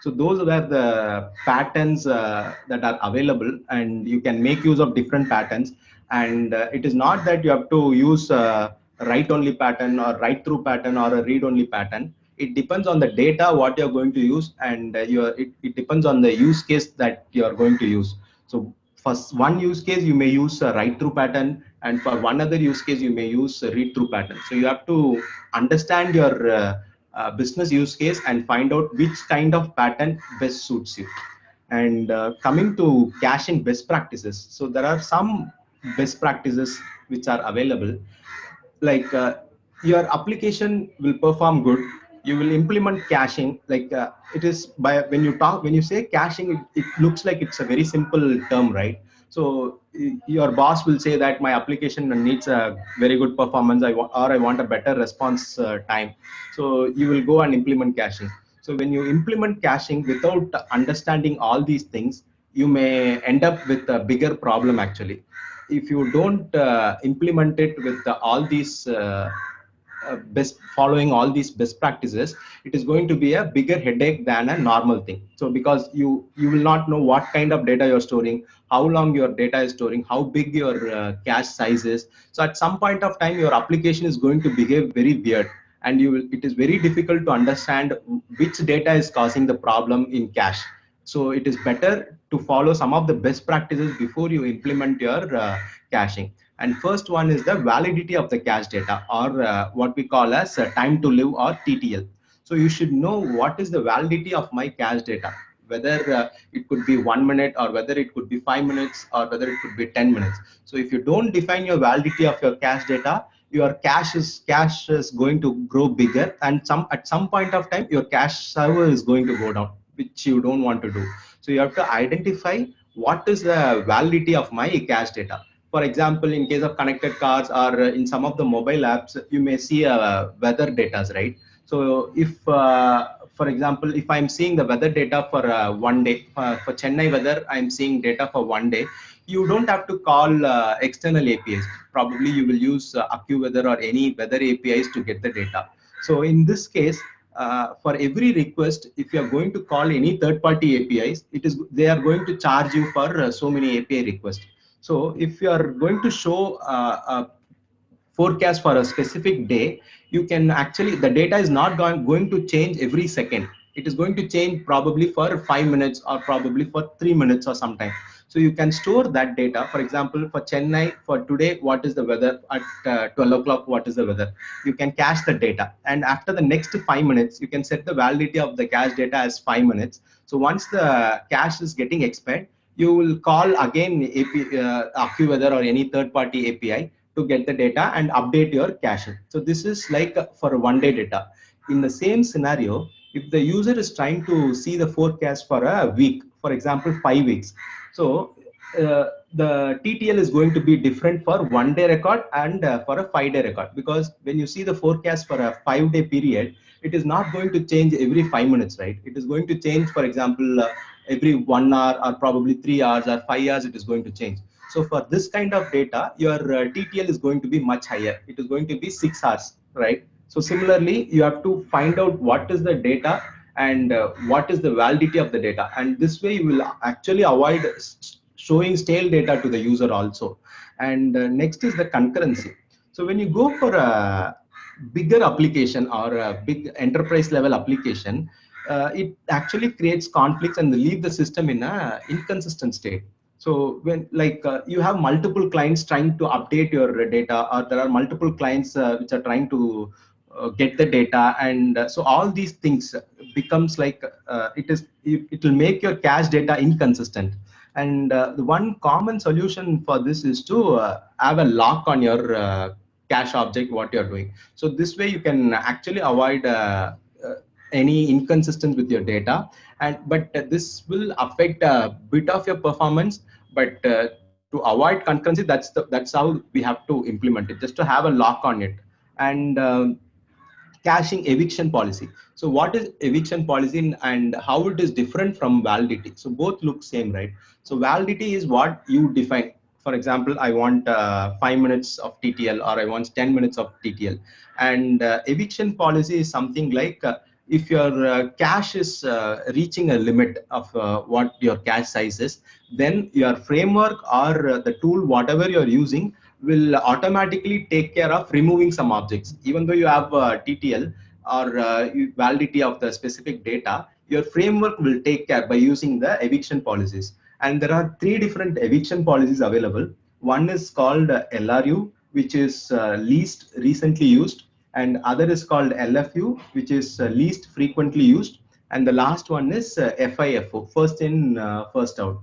So those were the patterns that are available, and you can make use of different patterns. And it is not that you have to use write only pattern or write through pattern or a read only pattern. It depends on the data what you're going to use, and it depends on the use case that you're going to use. So for one use case you may use a write through pattern, and for one other use case you may use a read through pattern. So you have to understand your business use case and find out which kind of pattern best suits you. And coming to caching best practices, so there are some best practices which are available. Like your application will perform good, you will implement caching. Like it is by when you say caching, it looks like it's a very simple term, right? So your boss will say that my application needs a very good performance, or I want a better response time. So you will go and implement caching. So when you implement caching without understanding all these things, you may end up with a bigger problem actually. If you don't implement it with all these best following all these best practices, it is going to be a bigger headache than a normal thing. So because you will not know what kind of data you're storing, how long your data is storing, how big your cache size is. So at some point of time your application is going to behave very weird, and it is very difficult to understand which data is causing the problem in cache. So it is better to follow some of the best practices before you implement your caching. And first one is the validity of the cache data, or what we call as time to live, or TTL. So you should know what is the validity of my cache data, whether it could be 1 minute, or whether it could be 5 minutes, or whether it could be 10 minutes. So if you don't define your validity of your cache data, your cache is going to grow bigger, and at some point of time your cache server is going to go down, which you don't want to do. So you have to identify what is the validity of my cache data. For example, in case of connected cars, or in some of the mobile apps, you may see weather data, right? So if, for example, if I'm seeing the weather data for one day, for Chennai weather, I'm seeing data for one day, you don't have to call external APIs. Probably you will use AccuWeather or any weather APIs to get the data. So in this case, for every request, if you are going to call any third-party APIs, they are going to charge you for so many API requests. So if you are going to show a forecast for a specific day, you can actually, the data is not going to change every second. It is going to change probably for 5 minutes, or probably for 3 minutes or sometime. So you can store that data. For example, for Chennai, for today, what is the weather? At 12 o'clock, what is the weather? You can cache the data. And after the next 5 minutes, you can set the validity of the cache data as 5 minutes. So once the cache is getting expired, you will call again AccuWeather or any third-party API to get the data and update your cache. So this is like for one day data. In the same scenario, if the user is trying to see the forecast for a week, for example, 5 weeks, so the TTL is going to be different for 1 day record and for a 5 day record, because when you see the forecast for a 5 day period, it is not going to change every 5 minutes, right? It is going to change, for example, every 1 hour, or probably 3 hours or 5 hours, it is going to change. So for this kind of data, your TTL is going to be much higher. It is going to be 6 hours, right? So similarly, you have to find out what is the data and what is the validity of the data. And this way you will actually avoid showing stale data to the user also. And next is the concurrency. So when you go for a bigger application or a big enterprise level application, it actually creates conflicts and leave the system in a inconsistent state. So when you have multiple clients trying to update your data, or there are multiple clients which are trying to get the data, and so all these things becomes like it will make your cache data inconsistent. And the one common solution for this is to have a lock on your cache object what you're doing. So this way you can actually avoid any inconsistency with your data, but this will affect a bit of your performance. But to avoid concurrency, that's how we have to implement it, just to have a lock on it. And caching eviction policy. So what is eviction policy and how it is different from validity? So both look same, right? So validity is what you define. For example, I want 5 minutes of TTL, or I want 10 minutes of TTL. And eviction policy is something like if your cache is reaching a limit of what your cache size is, then your framework or the tool, whatever you're using, will automatically take care of removing some objects. Even though you have TTL or validity of the specific data, your framework will take care by using the eviction policies. And there are 3 different eviction policies available. One is called LRU, which is least recently used, and other is called LFU, which is least frequently used, and the last one is FIFO, first in, first out.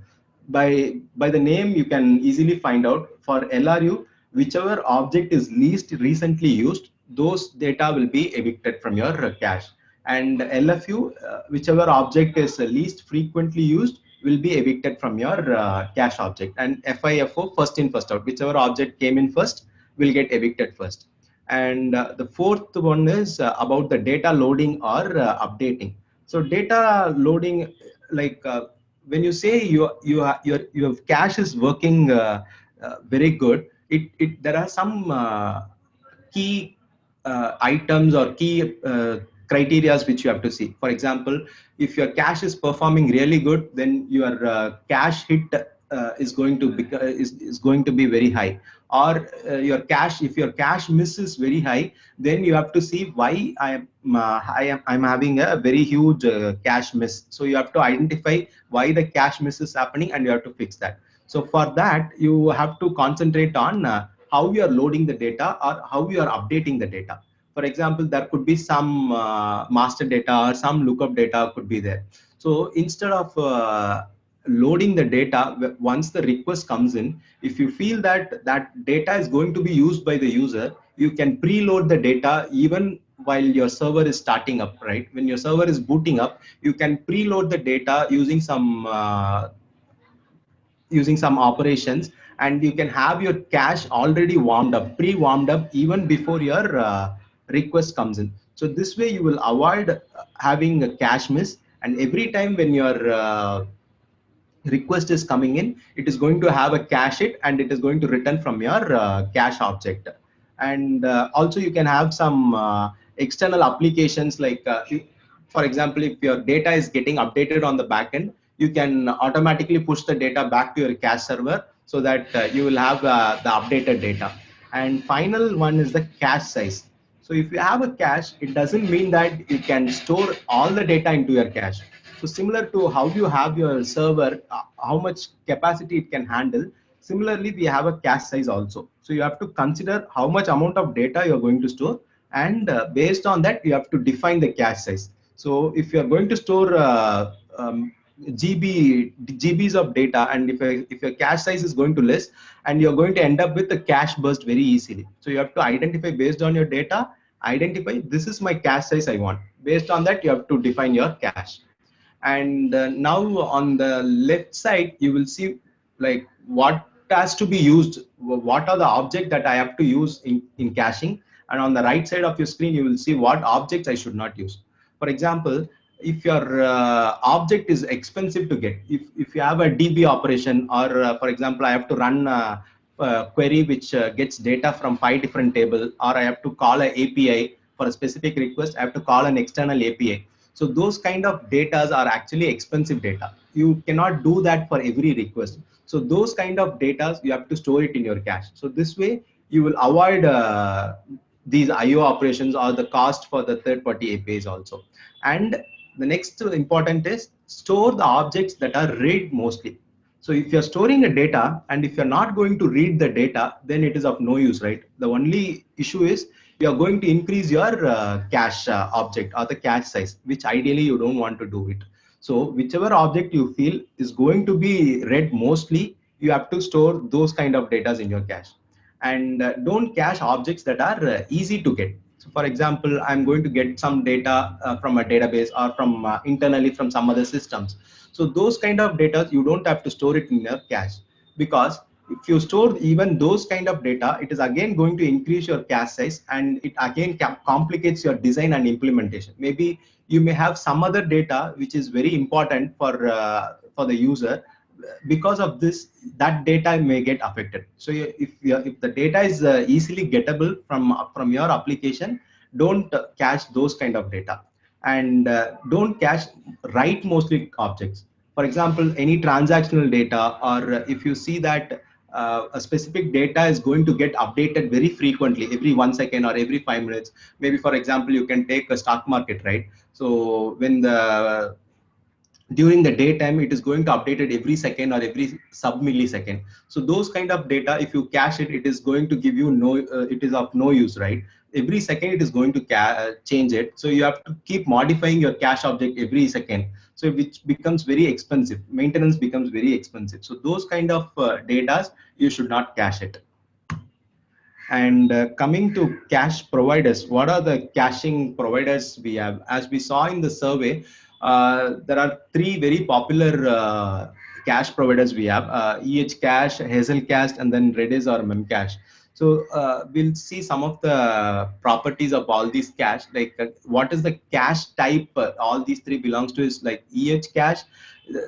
By the name, you can easily find out. For LRU, whichever object is least recently used, those data will be evicted from your cache. And LFU, whichever object is least frequently used, will be evicted from your cache object. And FIFO, first in, first out, whichever object came in first will get evicted first. And the fourth one is about the data loading or updating. So data loading, like when you say your cache is working very good, there are some key items or key criterias which you have to see. For example, if your cache is performing really good, then your cache hit is going to be very high. Or if your cache miss is very high, then you have to see why I'm having a very huge cache miss. So you have to identify why the cache miss is happening, and you have to fix that. So for that, you have to concentrate on how you are loading the data or how you are updating the data. For example, there could be some master data or some lookup data could be there. So instead of loading the data, once the request comes in, if you feel that that data is going to be used by the user, you can preload the data even while your server is starting up, right? When your server is booting up, you can preload the data using some operations, and you can have your cache already warmed up, pre-warmed up, even before your request comes in. So this way you will avoid having a cache miss, and every time when your request is coming in, it is going to have a cache hit, and it is going to return from your cache object. And also you can have some external applications, like for example, if your data is getting updated on the backend, you can automatically push the data back to your cache server, so that you will have the updated data. And final one is the cache size. So if you have a cache, it doesn't mean that you can store all the data into your cache. So similar to how you have your server, how much capacity it can handle, similarly we have a cache size also. So you have to consider how much amount of data you're going to store, and based on that you have to define the cache size. So if you're going to store GBs of data, and if your cache size is going to less, and you're going to end up with a cache burst very easily. So you have to identify, based on your data, identify this is my cache size I want. Based on that, you have to define your cache. And now on the left side, you will see like what has to be used, what are the objects that I have to use in caching. And on the right side of your screen, you will see what objects I should not use. For example, if your object is expensive to get, if you have a DB operation, or for example, I have to run a query which gets data from 5 different tables, or I have to call an API for a specific request, I have to call an external API. So those kind of data are actually expensive data. You cannot do that for every request. So those kind of data, you have to store it in your cache. So this way you will avoid these IO operations or the cost for the third-party APIs also. And the next important is store the objects that are read mostly. So if you're storing a data, and if you're not going to read the data, then it is of no use, right? The only issue is you are going to increase your cache object or the cache size, which ideally you don't want to do it. So whichever object you feel is going to be read mostly, you have to store those kind of data in your cache. And don't cache objects that are easy to get. So for example, I'm going to get some data from a database, or from internally from some other systems. So those kind of data, you don't have to store it in your cache, because if you store even those kind of data, it is again going to increase your cache size, and it again complicates your design and implementation. Maybe you may have some other data which is very important for the user. Because of this, that data may get affected. So if the data is easily gettable from your application, don't cache those kind of data. and don't cache write mostly objects. For example, any transactional data, or if you see that a specific data is going to get updated very frequently, every 1 second or every 5 minutes. Maybe, for example, you can take a stock market, right? So when the during the daytime, it is going to update it every second or every sub millisecond. So those kind of data, if you cache it, it is going to give you no, it is of no use, right? Every second it is going to change it. So you have to keep modifying your cache object every second. So which becomes very expensive. Maintenance becomes very expensive. So those kind of data, you should not cache it. And coming to cache providers, what are the caching providers we have? As we saw in the survey, there are three very popular cache providers we have: EHCache, Hazelcast, and then Redis or Memcache. So we'll see some of the properties of all these cache. Like what is the cache type all these three belongs to is like EHCache.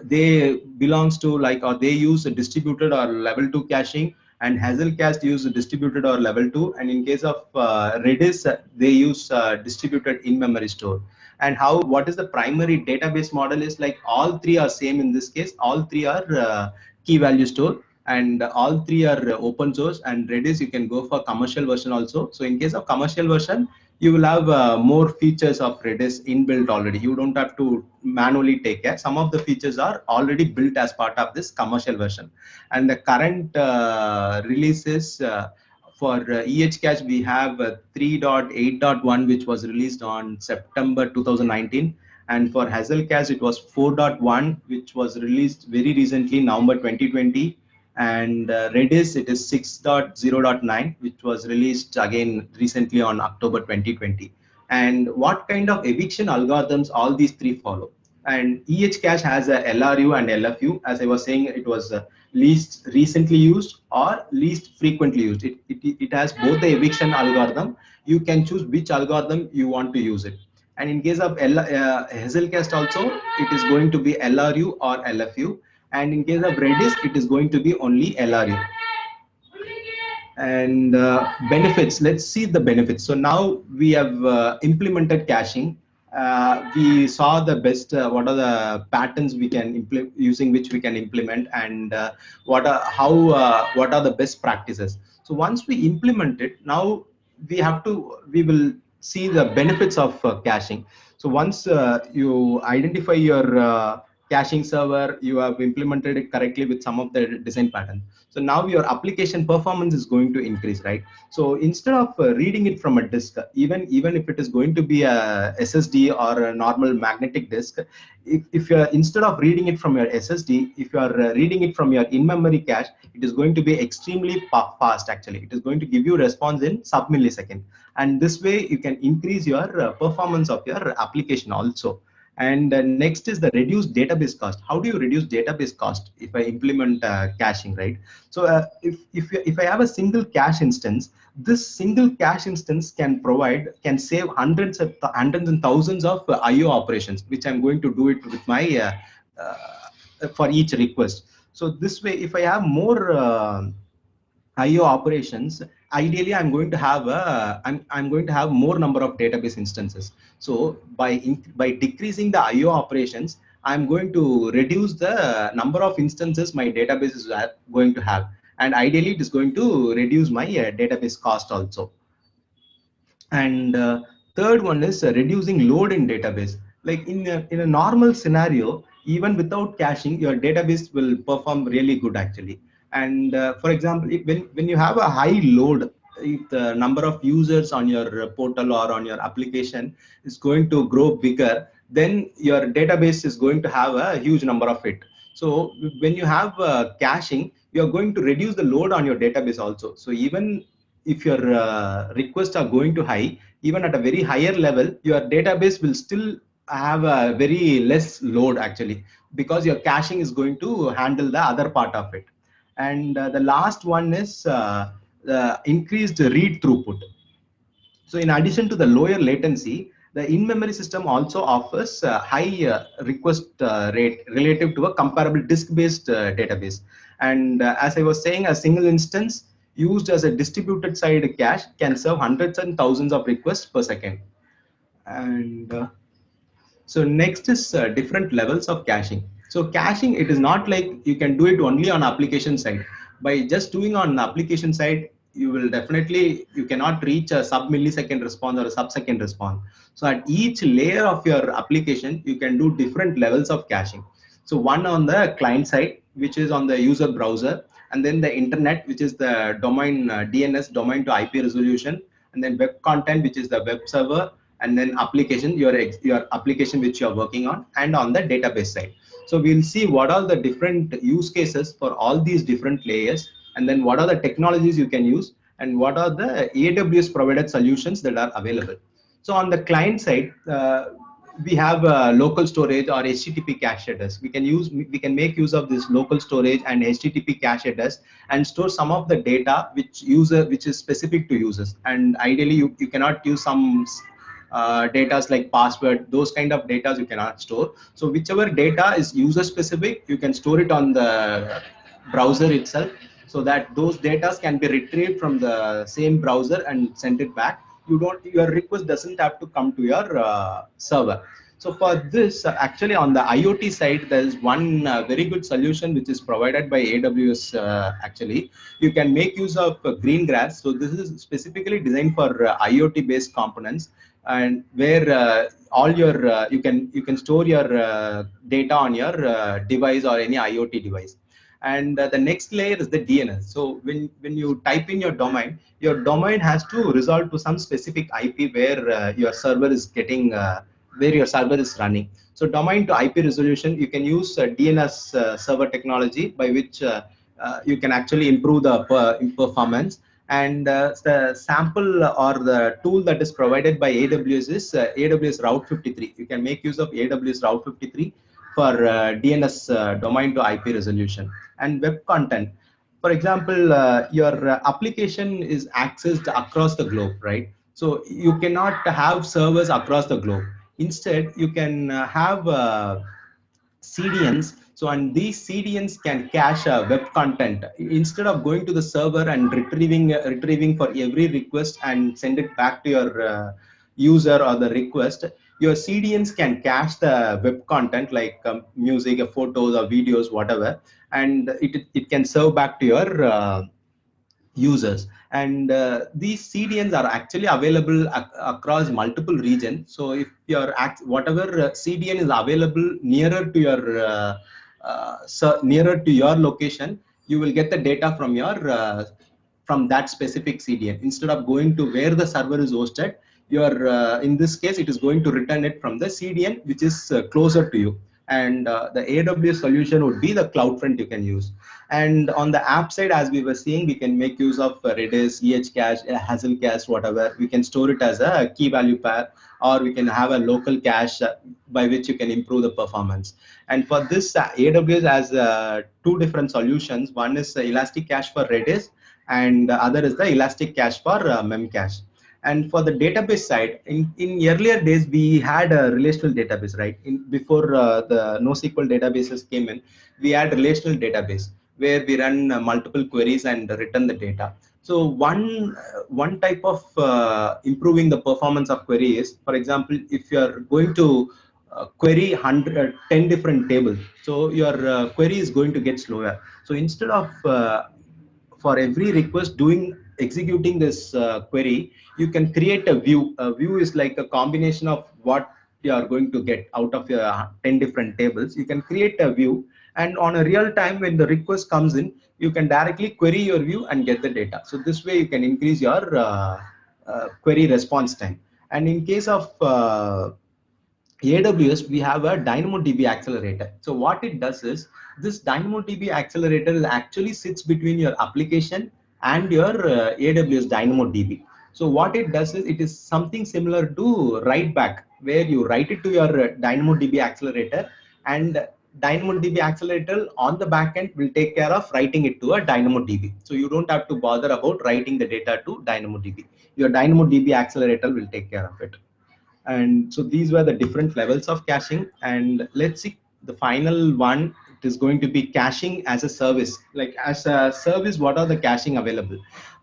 They belongs to like, or they use a distributed or level 2 caching, and Hazelcast use distributed or level 2, and in case of Redis, they use distributed in-memory store. And how, what is the primary database model is like, all three are same in this case. All three are key value store, and all three are open source. And Redis, you can go for commercial version also. So in case of commercial version, you will have more features of Redis inbuilt already. You don't have to manually take care. Some of the features are already built as part of this commercial version. And the current releases for EHCache, we have 3.8.1, which was released on September 2019. And for Hazelcast, it was 4.1, which was released very recently, November 2020. And Redis, it is 6.0.9, which was released again recently on October 2020. And what kind of eviction algorithms all these three follow? And EHCache has a LRU and LFU. As I was saying, it was least recently used or least frequently used. It has both the eviction algorithm. You can choose which algorithm you want to use it. And in case of Hazelcast also, it is going to be LRU or LFU. And in case of Redis, it is going to be only LRU. And benefits, let's see the benefits. So now we have implemented caching. We saw the best, what are the patterns we can implement, using which we can implement, and what are the best practices. So once we implement it, now we will see the benefits of caching. So once you identify your caching server, you have implemented it correctly with some of the design pattern. So now your application performance is going to increase, right? So instead of reading it from a disk, even if it is going to be a SSD or a normal magnetic disk, if you're, instead of reading it from your SSD, if you are reading it from your in-memory cache, it is going to be extremely fast. Actually, it is going to give you response in sub-millisecond, and this way you can increase your performance of your application also. And next is the reduced database cost. How do you reduce database cost if I implement caching, right? So if I have a single cache instance, this single cache instance can save hundreds and thousands of IO operations, which I'm going to do it with my for each request. So this way, if I have more IO operations, ideally I'm going to have I'm going to have more number of database instances. So by decreasing the IO operations, I'm going to reduce the number of instances my database is going to have, and ideally it is going to reduce my database cost also. And third one is reducing load in database. Like in a normal scenario, even without caching, your database will perform really good actually. And for example, when you have a high load, if the number of users on your portal or on your application is going to grow bigger, then your database is going to have a huge number of it. So when you have caching, you're going to reduce the load on your database also. So even if your requests are going to high, even at a very higher level, your database will still have a very less load actually, because your caching is going to handle the other part of it. And the last one is the increased read throughput. So in addition to the lower latency, the in-memory system also offers high request rate relative to a comparable disk-based database. And as I was saying, a single instance used as a distributed side cache can serve hundreds and thousands of requests per second. And So next is different levels of caching. So caching, it is not like you can do it only on application side. By just doing on application side, you cannot reach a sub millisecond response or a sub-second response. So at each layer of your application, you can do different levels of caching. So one on the client side, which is on the user browser, and then the internet, which is the domain DNS, domain to IP resolution, and then web content, which is the web server, and then application, your application which you are working on, and on the database side. So we'll see what are the different use cases for all these different layers, and then what are the technologies you can use, and what are the AWS provided solutions that are available. So on the client side, we have local storage or HTTP cache headers. We can make use of this local storage and HTTP cache headers and store some of the data which is specific to users. And ideally, you cannot use some data like password, those kind of data you cannot store. So whichever data is user specific, you can store it on the browser itself, so that those data can be retrieved from the same browser and sent it back. Your request doesn't have to come to your server. So for this, actually on the IoT side, there is one very good solution which is provided by AWS. Actually, you can make use of Greengrass. So this is specifically designed for IoT based components, and where all your you can store your data on your device or any IoT device. And the next layer is the DNS. So when you type in your domain has to resolve to some specific IP where your server is getting where your server is running. So domain to IP resolution, you can use DNS server technology, by which you can actually improve the performance. And the sample or the tool that is provided by AWS is AWS Route 53. You can make use of AWS Route 53 for DNS domain to IP resolution. And web content, for example, your application is accessed across the globe, right? So you cannot have servers across the globe. Instead, you can have CDNs. So, and these CDNs can cache web content. Instead of going to the server and retrieving for every request and send it back to your user or the request, your CDNs can cache the web content like music, photos, or videos, whatever, and it can serve back to your users. And these CDNs are actually available across multiple regions. So if your whatever CDN is available nearer to your location, you will get the data from your from that specific CDN. Instead of going to where the server is hosted, in this case, it is going to return it from the CDN which is closer to you. And the AWS solution would be the CloudFront you can use. And on the app side, as we were seeing, we can make use of Redis, EHCache, Hazelcache, whatever. We can store it as a key value pair, or we can have a local cache by which you can improve the performance. And for this, AWS has two different solutions. One is Elastic Cache for Redis, and the other is the Elastic Cache for Memcache. And for the database side, in earlier days, we had a relational database, right? Before the NoSQL databases came in, we had relational database where we run multiple queries and return the data. So one type of improving the performance of query is, for example, if you are going to query 10 different tables, so your query is going to get slower. So instead of for every request executing this query, you can create a view. A view is like a combination of what you are going to get out of your 10 different tables. You can create a view, and on a real time, when the request comes in, you can directly query your view and get the data. So this way you can increase your query response time. And in case of AWS, we have a DynamoDB accelerator. So what it does is, this DynamoDB accelerator actually sits between your application and your AWS DynamoDB. So what it does is, it is something similar to write back, where you write it to your DynamoDB accelerator, and DynamoDB accelerator on the backend will take care of writing it to a DynamoDB. So you don't have to bother about writing the data to DynamoDB. Your DynamoDB accelerator will take care of it. And so these were the different levels of caching. And let's see the final one. It is going to be caching as a service. Like as a service, what are the caching available?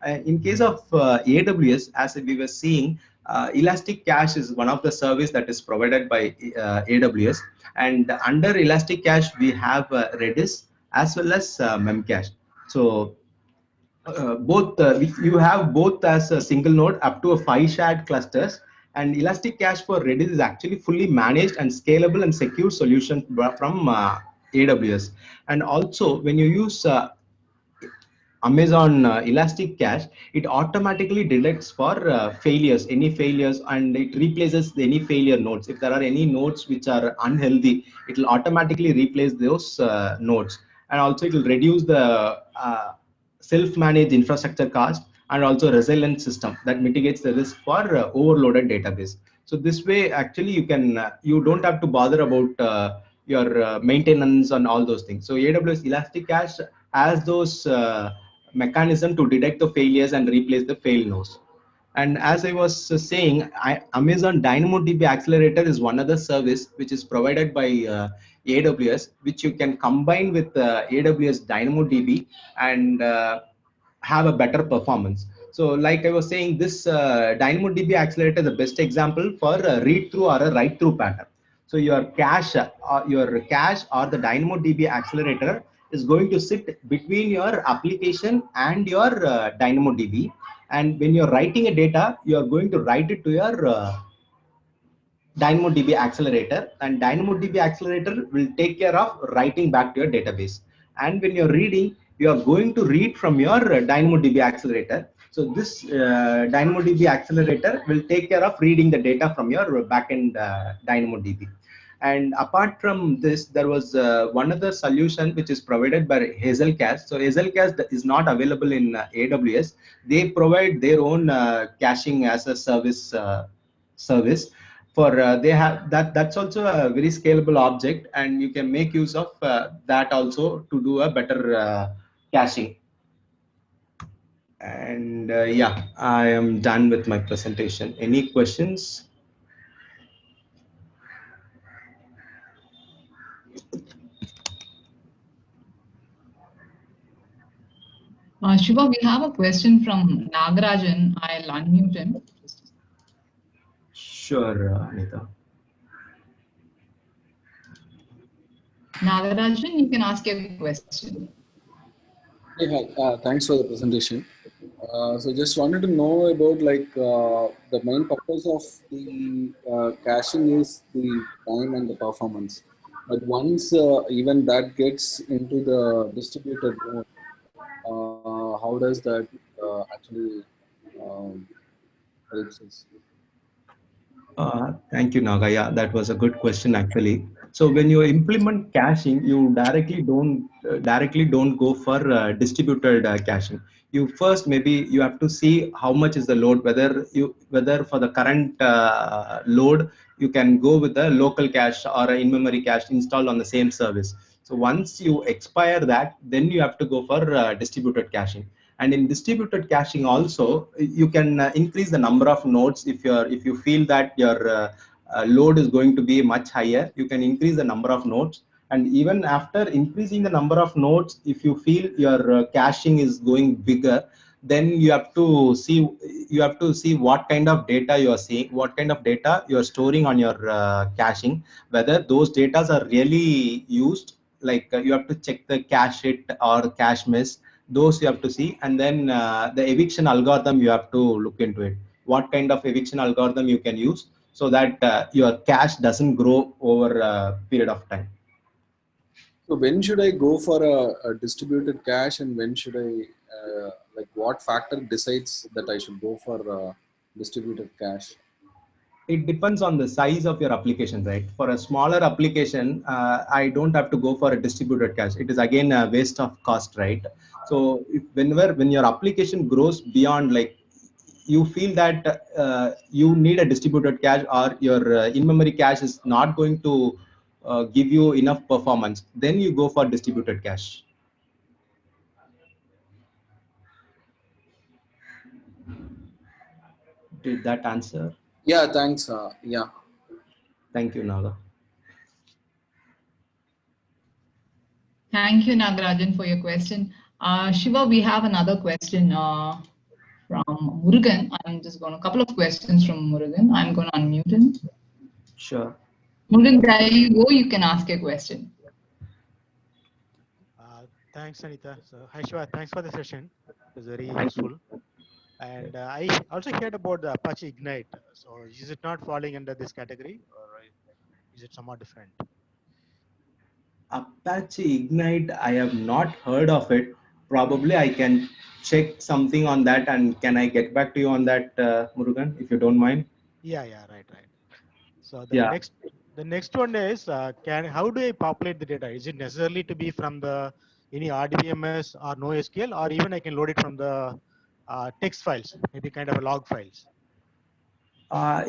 In case of AWS, as we were seeing, Elastic Cache is one of the service that is provided by AWS, and under Elastic Cache we have Redis as well as Memcache. So both you have both as a single node up to a 5 shared clusters, and Elastic Cache for Redis is actually fully managed and scalable and secure solution from AWS. And also when you use Amazon Elastic Cache, it automatically detects for failures, any failures, and it replaces any failure nodes. If there are any nodes which are unhealthy, it will automatically replace those nodes. And also it will reduce the self-managed infrastructure cost, and also resilient system that mitigates the risk for overloaded database. So this way, actually, you can you don't have to bother about your maintenance and all those things. So AWS Elastic Cache has those mechanism to detect the failures and replace the fail nodes. And as I was saying, Amazon DynamoDB Accelerator is one other service which is provided by AWS, which you can combine with AWS DynamoDB and have a better performance. So like I was saying, this DynamoDB Accelerator is the best example for a read through or a write through pattern. So your cache or the DynamoDB Accelerator is going to sit between your application and your DynamoDB. And when you're writing a data, you're going to write it to your DynamoDB Accelerator, and DynamoDB Accelerator will take care of writing back to your database. And when you're reading, you are going to read from your DynamoDB Accelerator. So this DynamoDB Accelerator will take care of reading the data from your backend DynamoDB. And apart from this, there was one other solution which is provided by Hazelcache. So Hazelcache is not available in AWS. They provide their own caching as a service. For they have that's also a very scalable object, and you can make use of that also to do a better caching. And yeah, I am done with my presentation. Any questions? Shiva, we have a question from Nagarajan. I'll unmute him. Sure, Anita. Nagarajan, you can ask your question. Hey, hi. Thanks for the presentation. So just wanted to know about like the main purpose of the caching is the time and the performance. But once even that gets into the distributed mode, how does that actually helps us? Thank you, Naga. Yeah, that was a good question actually. So when you implement caching, you directly don't go for distributed caching. You first maybe you have to see how much is the load. Whether for the current load you can go with a local cache or an in-memory cache installed on the same service. So once you expire that, then you have to go for distributed caching. And in distributed caching also, you can increase the number of nodes. If you feel that your load is going to be much higher, you can increase the number of nodes. And even after increasing the number of nodes, if you feel your caching is going bigger, then you have to see what kind of data you are seeing, what kind of data you are storing on your caching, whether those data are really used. Like you have to check the cache hit or cache miss. Those you have to see. And then the eviction algorithm, you have to look into it, what kind of eviction algorithm you can use, so that your cache doesn't grow over a period of time. So when should I go for a distributed cache, and when should I like what factor decides that I should go for a distributed cache? It depends on the size of your application, right? For a smaller application, I don't have to go for a distributed cache. It is again a waste of cost, right? So when your application grows beyond, like, you feel that you need a distributed cache, or your in-memory cache is not going to give you enough performance, then you go for distributed cache. Did that answer? Yeah, thanks. Yeah. Thank you, Naga. Thank you, Nagarajan, for your question. Shiva, we have another question. from Murugan. I'm just going to, a couple of questions from Murugan. I'm going to unmute him. Sure. Murugan, there you go. You can ask a question. Thanks, Anita. So, hi, Shiva. Thanks for the session. It was very useful. And I also heard about the Apache Ignite. So, is it not falling under this category, or is it somewhat different? Apache Ignite, I have not heard of it. Probably I can check something on that, and can I get back to you on that, Murugan, if you don't mind? Yeah, right. So Yeah. the next one is how do I populate the data? Is it necessarily to be from the any RDBMS or NoSQL, or even I can load it from the text files, maybe kind of a log files?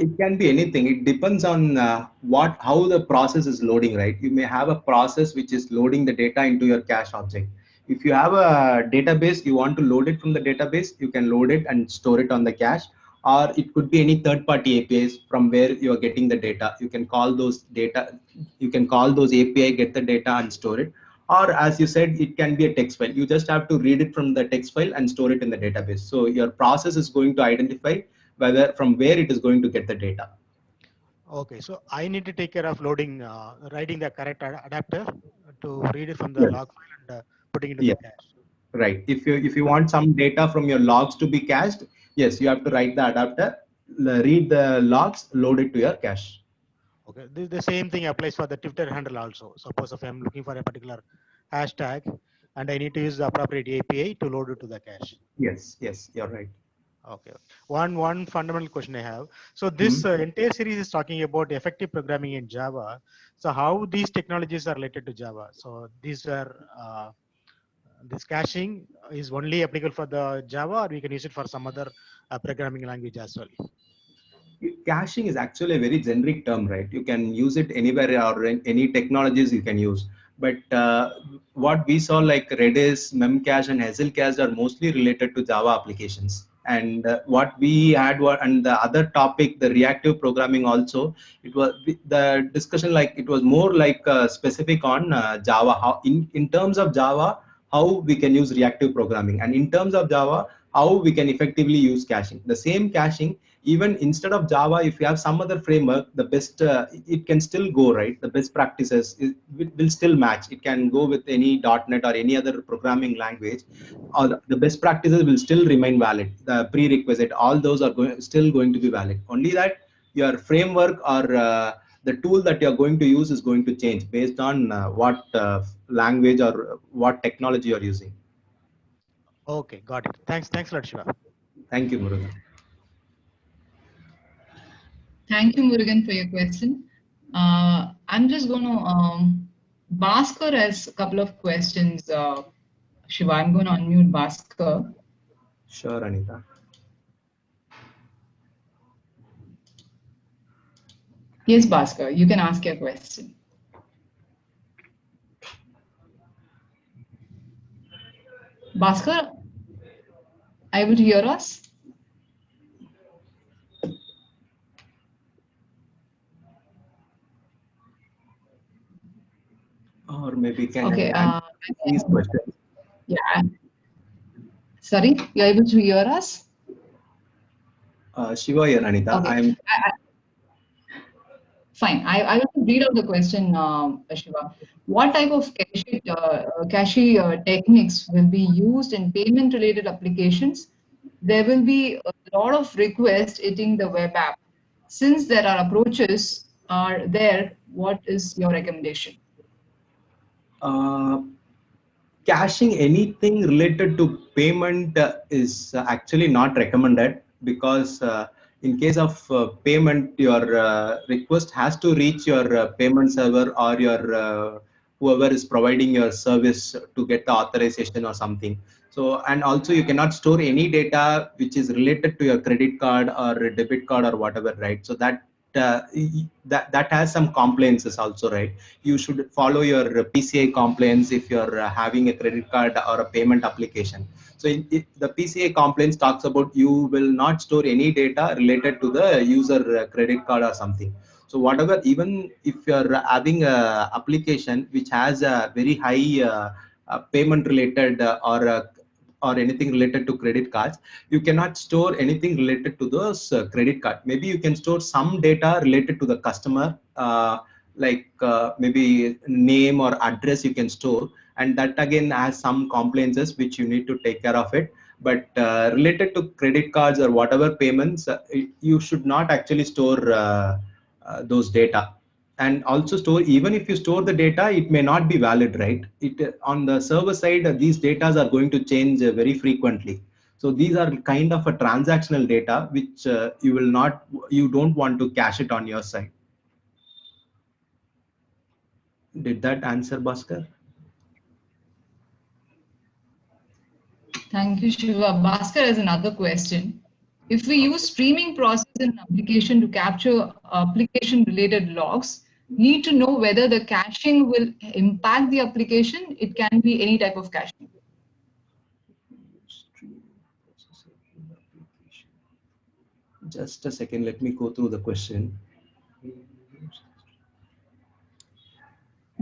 It can be anything. It depends on how the process is loading, right? You may have a process which is loading the data into your cache object. If you have a database, you want to load it from the database, you can load it and store it on the cache. Or it could be any third-party APIs from where you are getting the data. You can call those API, get the data and store it. Or as you said, it can be a text file. You just have to read it from the text file and store it in the database. So your process is going to identify whether from where it is going to get the data. Okay, so I need to take care of loading, writing the correct adapter to read it from the Yes. log file and putting it into Yes. the cache. Right. If you want some data from your logs to be cached, yes, you have to write the adapter, read the logs, load it to your cache. Okay, the same thing applies for the Twitter handle also. Suppose if I'm looking for a particular hashtag and I need to use the appropriate API to load it to the cache. Yes, you're right. Okay. One fundamental question I have. So this entire series is talking about effective programming in Java. So how these technologies are related to Java? So these are this caching is only applicable for the Java, or we can use it for some other programming language as well. Caching is actually a very generic term, right? You can use it anywhere or in any technologies you can use. But what we saw like Redis, Memcache, and Hazelcache are mostly related to Java applications. And what we had and the other topic, the reactive programming also, it was the discussion like it was more like specific on Java. How in terms of Java, how we can use reactive programming, and in terms of Java, how we can effectively use caching. The same caching, even instead of Java, if you have some other framework, the best it can still go, right? The best practices will still match. It can go with any .NET or any other programming language, or the best practices will still remain valid. The prerequisite, all those are still going to be valid. Only that your framework or the tool that you're going to use is going to change based on what language or what technology you're using. Okay, got it. Thanks a lot, Shiva. Thank you, Murugan. Thank you, Murugan, for your question. I'm just going to, Bhaskar has a couple of questions. Shiva, I'm going to unmute Bhaskar. Sure, Anita. Yes, Bhaskar, you can ask your question. Bhaskar, are you able to hear us? Or maybe can Okay. these questions? Yeah. Sorry, you're able to hear us? Shiva here, Anita. Okay. Fine. I will read out the question, Shiva. What type of cache techniques will be used in payment-related applications? There will be a lot of requests hitting the web app. Since there are approaches are there, what is your recommendation? Caching anything related to payment is actually not recommended, because in case of payment, your request has to reach your payment server or your whoever is providing your service to get the authorization or something. So, and also you cannot store any data which is related to your credit card or debit card or whatever, right? So that has some compliances also, right? You should follow your PCI compliance if you're having a credit card or a payment application. So the PCI compliance talks about you will not store any data related to the user credit card or something. So whatever, even if you're having a application which has a very high payment related or or anything related to credit cards, you cannot store anything related to those credit card. Maybe you can store some data related to the customer, maybe name or address you can store, and that again has some compliances which you need to take care of it. But related to credit cards or whatever payments, you should not actually store those data. And also store, even if you store the data, it may not be valid, right? It on the server side, these data are going to change very frequently. So these are kind of a transactional data which you don't want to cache it on your side. Did that answer, Bhaskar? Thank you, Shiva. Bhaskar has another question. If we use streaming process in an application to capture application-related logs, need to know whether the caching will impact the application. It can be any type of caching. Just a second, let me go through the question.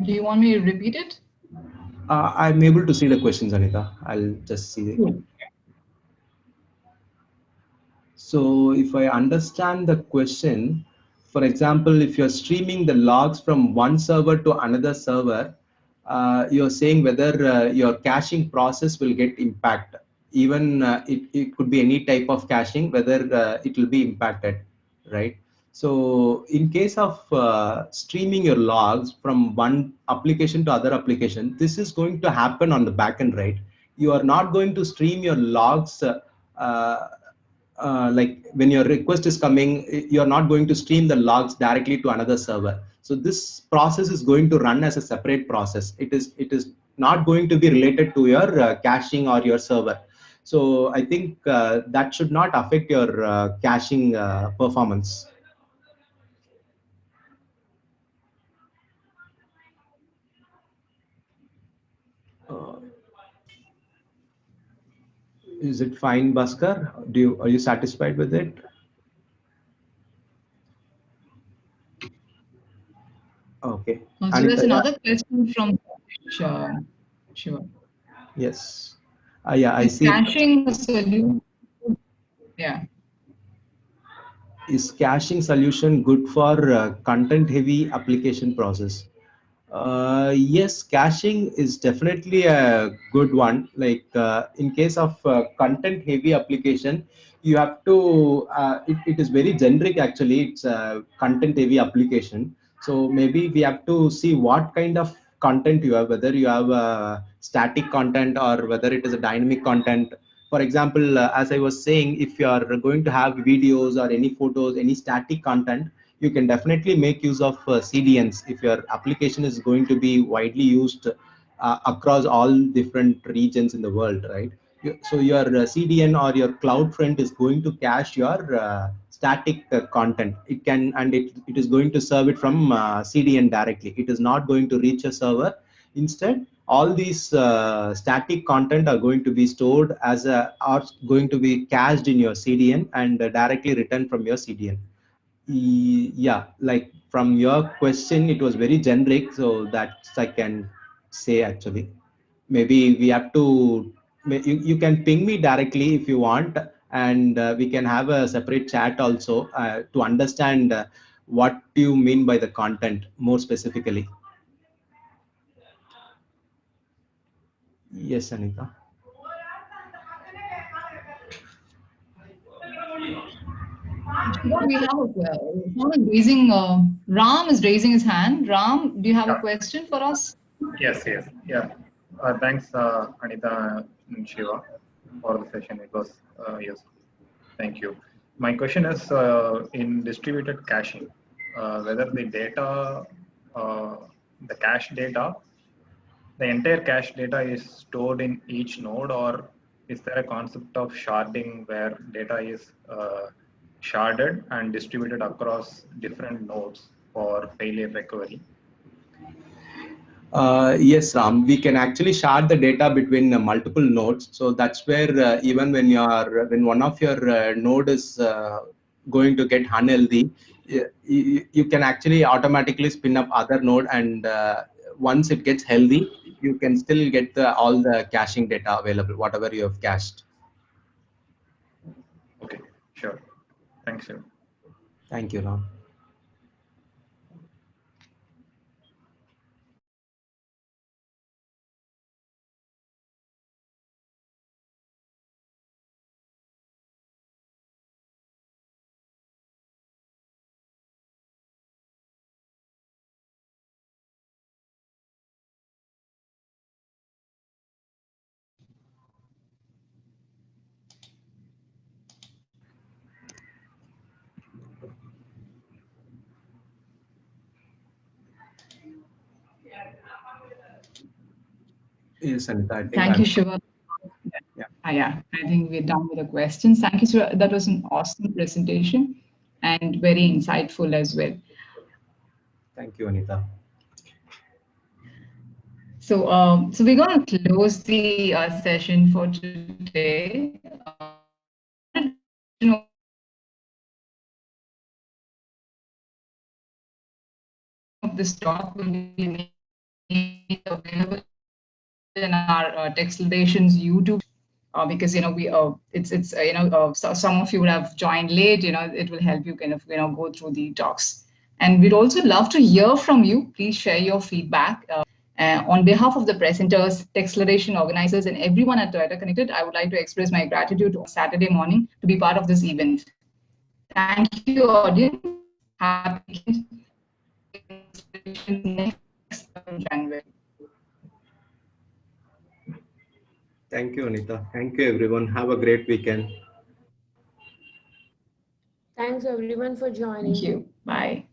Do you want me to repeat it? I'm able to see the questions, Anita. I'll just see it. So if I understand the question, for example, if you're streaming the logs from one server to another server, you're saying whether your caching process will get impacted. Even it could be any type of caching, whether it will be impacted, right? So in case of streaming your logs from one application to other application, this is going to happen on the backend, right? You are not going to stream your logs like when your request is coming, you're not going to stream the logs directly to another server. So this process is going to run as a separate process. It is not going to be related to your caching or your server. So I think that should not affect your caching performance. Is it fine, Bhaskar? Are you satisfied with it? Okay. So there's another question from Shiva. Yes. Yeah, I see. Caching solution. Yeah. Is caching solution good for content-heavy application process? Yes, caching is definitely a good one. Like in case of content-heavy application, you have to. It is very generic actually. It's a content-heavy application. So maybe we have to see what kind of content you have, whether you have static content or whether it is a dynamic content. For example, as I was saying, if you are going to have videos or any photos, any static content, you can definitely make use of CDNs if your application is going to be widely used across all different regions in the world, right? So your CDN or your CloudFront is going to cache your static content. It can, and it is going to serve it from CDN directly. It is not going to reach a server. Instead, all these static content are going to be stored are going to be cached in your CDN and directly returned from your CDN. Yeah, like from your question, it was very generic, so that's I can say actually. Maybe we have to, you can ping me directly if you want, and we can have a separate chat also to understand what do you mean by the content more specifically. Yes, Anita. We have someone raising. Ram is raising his hand. Ram, do you have a question for us? Yes. Yeah. Thanks, Anita and Shiva, for the session. It was useful. Thank you. My question is in distributed caching, whether the data, the cache data, the entire cache data is stored in each node, or is there a concept of sharding where data is sharded and distributed across different nodes for failure recovery? Yes, Ram, we can actually shard the data between multiple nodes. So that's where even when one of your node is going to get unhealthy, you can actually automatically spin up other node, and once it gets healthy, you can still get all the caching data available, whatever you have cached. Okay, sure. Thanks, Shiva. Thank you, Ram. Yes, Anita, I think Thank you, Shiva. Yeah. Yeah, I think we're done with the questions. Thank you, Shiva. That was an awesome presentation and very insightful as well. Thank you, Anita. So we're going to close the session for today. You know, this talk will be made available in our Textlations YouTube. Because we it's so some of you would have joined late. It will help you kind of go through the talks, and we'd also love to hear from you. Please share your feedback. On behalf of the presenters, Textlation organizers, and everyone at Toyota Connected, I would like to express my gratitude on Saturday morning to be part of this event. Thank you, audience. Happy next January. Thank you, Anita. Thank you, everyone. Have a great weekend. Thanks everyone for joining. Thank you. Bye.